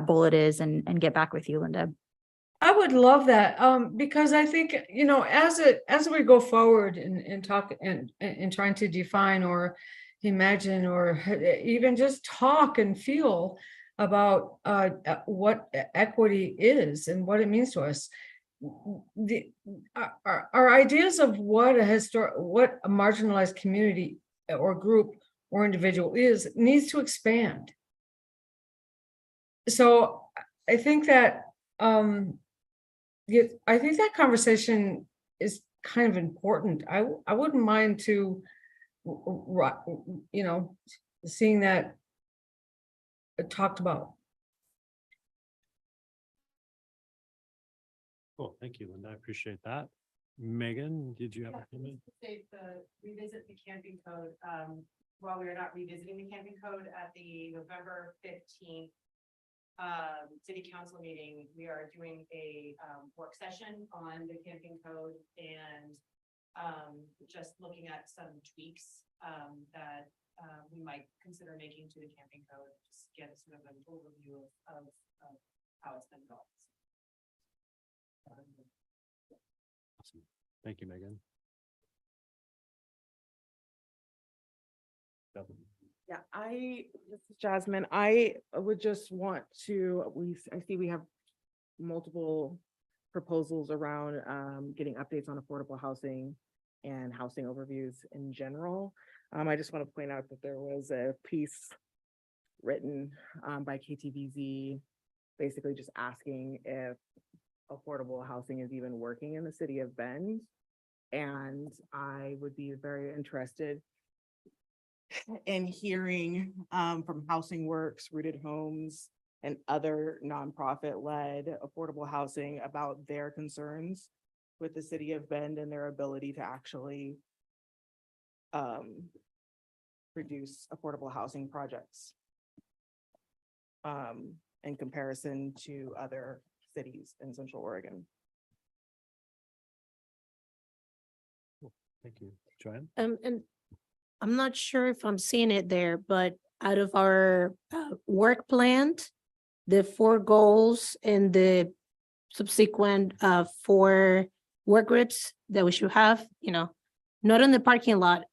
bullet is and get back with you, Linda. I would love that, because I think, as we go forward and talk and trying to define or imagine or even just talk and feel about what equity is and what it means to us, our ideas of what a marginalized community or group or individual is needs to expand. So I think that I think that conversation is kind of important. I wouldn't mind to, seeing that talked about. Cool. Thank you, Linda. I appreciate that. Megan, did you have a comment? Revisit the camping code, while we are not revisiting the camping code at the November 15th city council meeting, we are doing a work session on the camping code and just looking at some tweaks that we might consider making to the camping code, just get sort of an overview of how it's been going. Awesome. Thank you, Megan. Yeah, this is Jasmine. I would just want to, I see we have multiple proposals around getting updates on affordable housing and housing overviews in general. I just want to point out that there was a piece written by KTVZ, basically just asking if affordable housing is even working in the city of Bend. And I would be very interested in hearing from Housing Works, Rooted Homes, and other nonprofit-led affordable housing about their concerns with the city of Bend and their ability to actually produce affordable housing projects in comparison to other cities in Central Oregon. Thank you. Joanne? And I'm not sure if I'm seeing it there, but out of our work plan, the 4 goals and the subsequent 4 work groups that we should have, not in the parking lot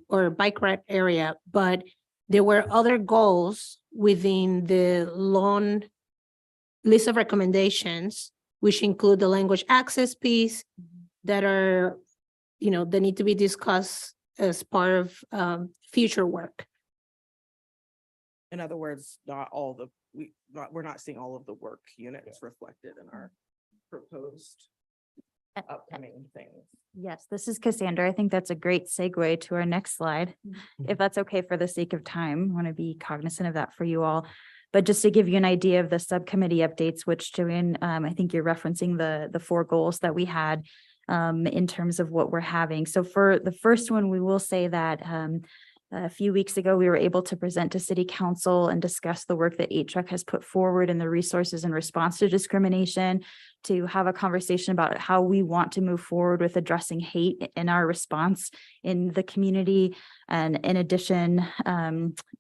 or bike rack area, but there were other goals within the long list of recommendations, which include the language access piece that are, that need to be discussed as part of future work. In other words, we're not seeing all of the work units reflected in our proposed upcoming things. Yes, this is Cassandra. I think that's a great segue to our next slide. If that's okay for the sake of time, I want to be cognizant of that for you all. But just to give you an idea of the subcommittee updates, which Joanne, I think you're referencing the 4 goals that we had in terms of what we're having. So for the first one, we will say that a few weeks ago, we were able to present to City Council and discuss the work that HREC has put forward and the resources in response to discrimination, to have a conversation about how we want to move forward with addressing hate in our response in the community. And in addition,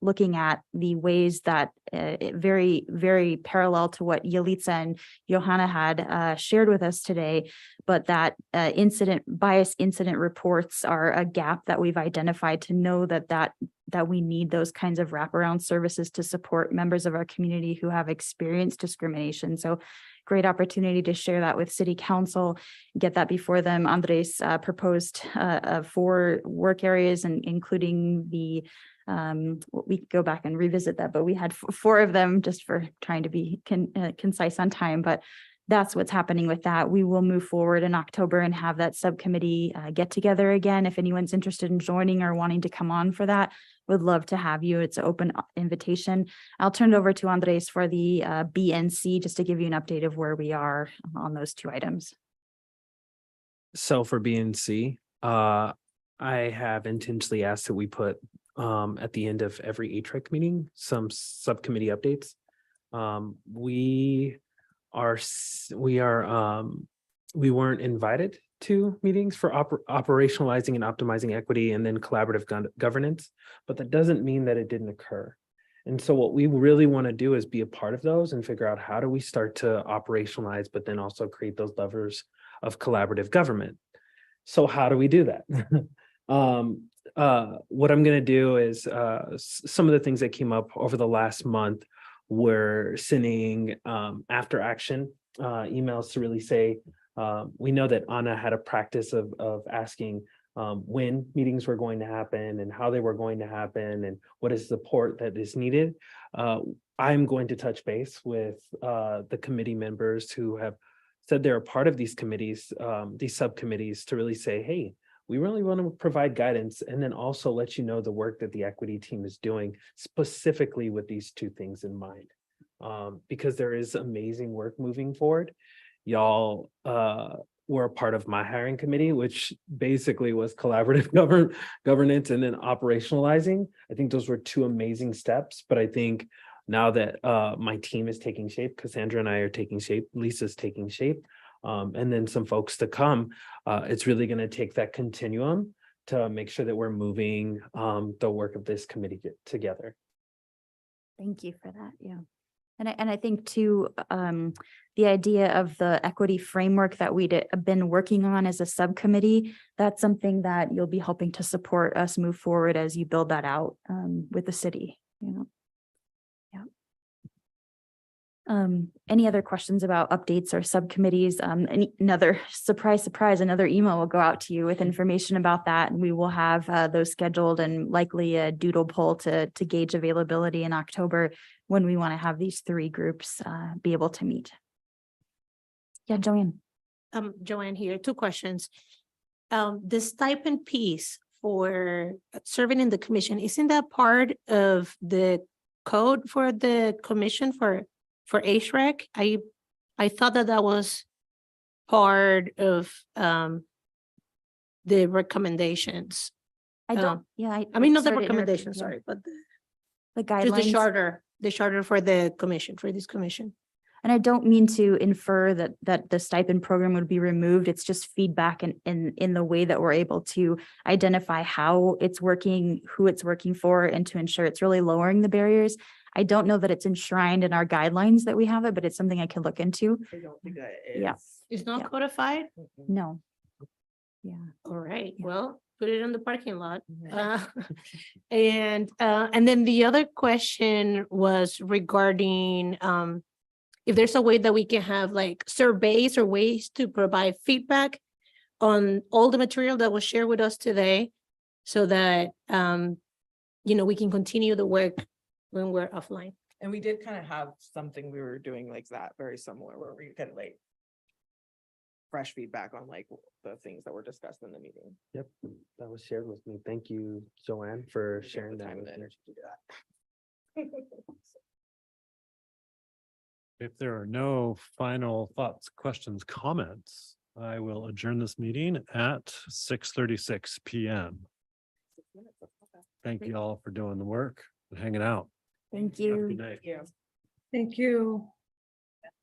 looking at the ways that very, very parallel to what Yelitsa and Johanna had shared with us today, but that bias incident reports are a gap that we've identified to know that we need those kinds of wraparound services to support members of our community who have experienced discrimination. So great opportunity to share that with City Council, get that before them. Andres proposed 4 work areas, and including the we could go back and revisit that, but we had 4 of them just for trying to be concise on time. But that's what's happening with that. We will move forward in October and have that subcommittee get together again. If anyone's interested in joining or wanting to come on for that, would love to have you. It's an open invitation. I'll turn it over to Andres for the BNC, just to give you an update of where we are on those 2 items. So for BNC, I have intentionally asked that we put at the end of every HREC meeting some subcommittee updates. We weren't invited to meetings for operationalizing and optimizing equity and then collaborative governance, but that doesn't mean that it didn't occur. And so what we really want to do is be a part of those and figure out how do we start to operationalize, but then also create those levers of collaborative government. So how do we do that? What I'm going to do is some of the things that came up over the last month were sending after action emails to really say, we know that Anna had a practice of asking when meetings were going to happen and how they were going to happen and what is support that is needed. I'm going to touch base with the committee members who have said they're a part of these committees, these subcommittees, to really say, hey, we really want to provide guidance and then also let you know the work that the equity team is doing specifically with these 2 things in mind. Because there is amazing work moving forward. Y'all were a part of my hiring committee, which basically was collaborative governance and then operationalizing. I think those were 2 amazing steps, but I think now that my team is taking shape, Cassandra and I are taking shape, Lisa's taking shape, and then some folks to come, it's really going to take that continuum to make sure that we're moving the work of this committee together. Thank you for that. Yeah. And I think too, the idea of the equity framework that we'd been working on as a subcommittee, that's something that you'll be helping to support us move forward as you build that out with the city, you know. Any other questions about updates or subcommittees? Another surprise, another email will go out to you with information about that. And we will have those scheduled and likely a doodle poll to gauge availability in October when we want to have these 3 groups be able to meet. Yeah, Joanne. Joanne here, 2 questions. The stipend piece for serving in the commission, isn't that part of the code for the commission for HREC? I thought that was part of the recommendations. I don't, yeah. I mean, not the sorry to interrupt you. recommendations, sorry, but The just guidelines. the charter for the commission, for this commission. And I don't mean to infer that the stipend program would be removed. It's just feedback in the way that we're able to identify how it's working, who it's working for, and to ensure it's really lowering the barriers. I don't know that it's enshrined in our guidelines that we have it, but it's something I can look into. I don't think that is. Yeah. It's not Yeah. codified? No. Yeah. All right, Yeah. well, put it on the parking lot. Mhm. And then the other question was regarding if there's a way that we can have like surveys or ways to provide feedback on all the material that was shared with us today, so that we can continue the work when we're offline. And we did kind of have something we were doing like that, very similar, where we could like fresh feedback on like the things that were discussed in the meeting. Yep, that was shared with me. Thank you, Joanne, for We have sharing the that time and with the me. energy to do that. If there are no final thoughts, questions, comments, I will adjourn this meeting at 6:36 PM. 6 minutes, that's not bad. Thank you all for doing the work and hanging out. Thank Have a you. good night. Yeah. Thank you.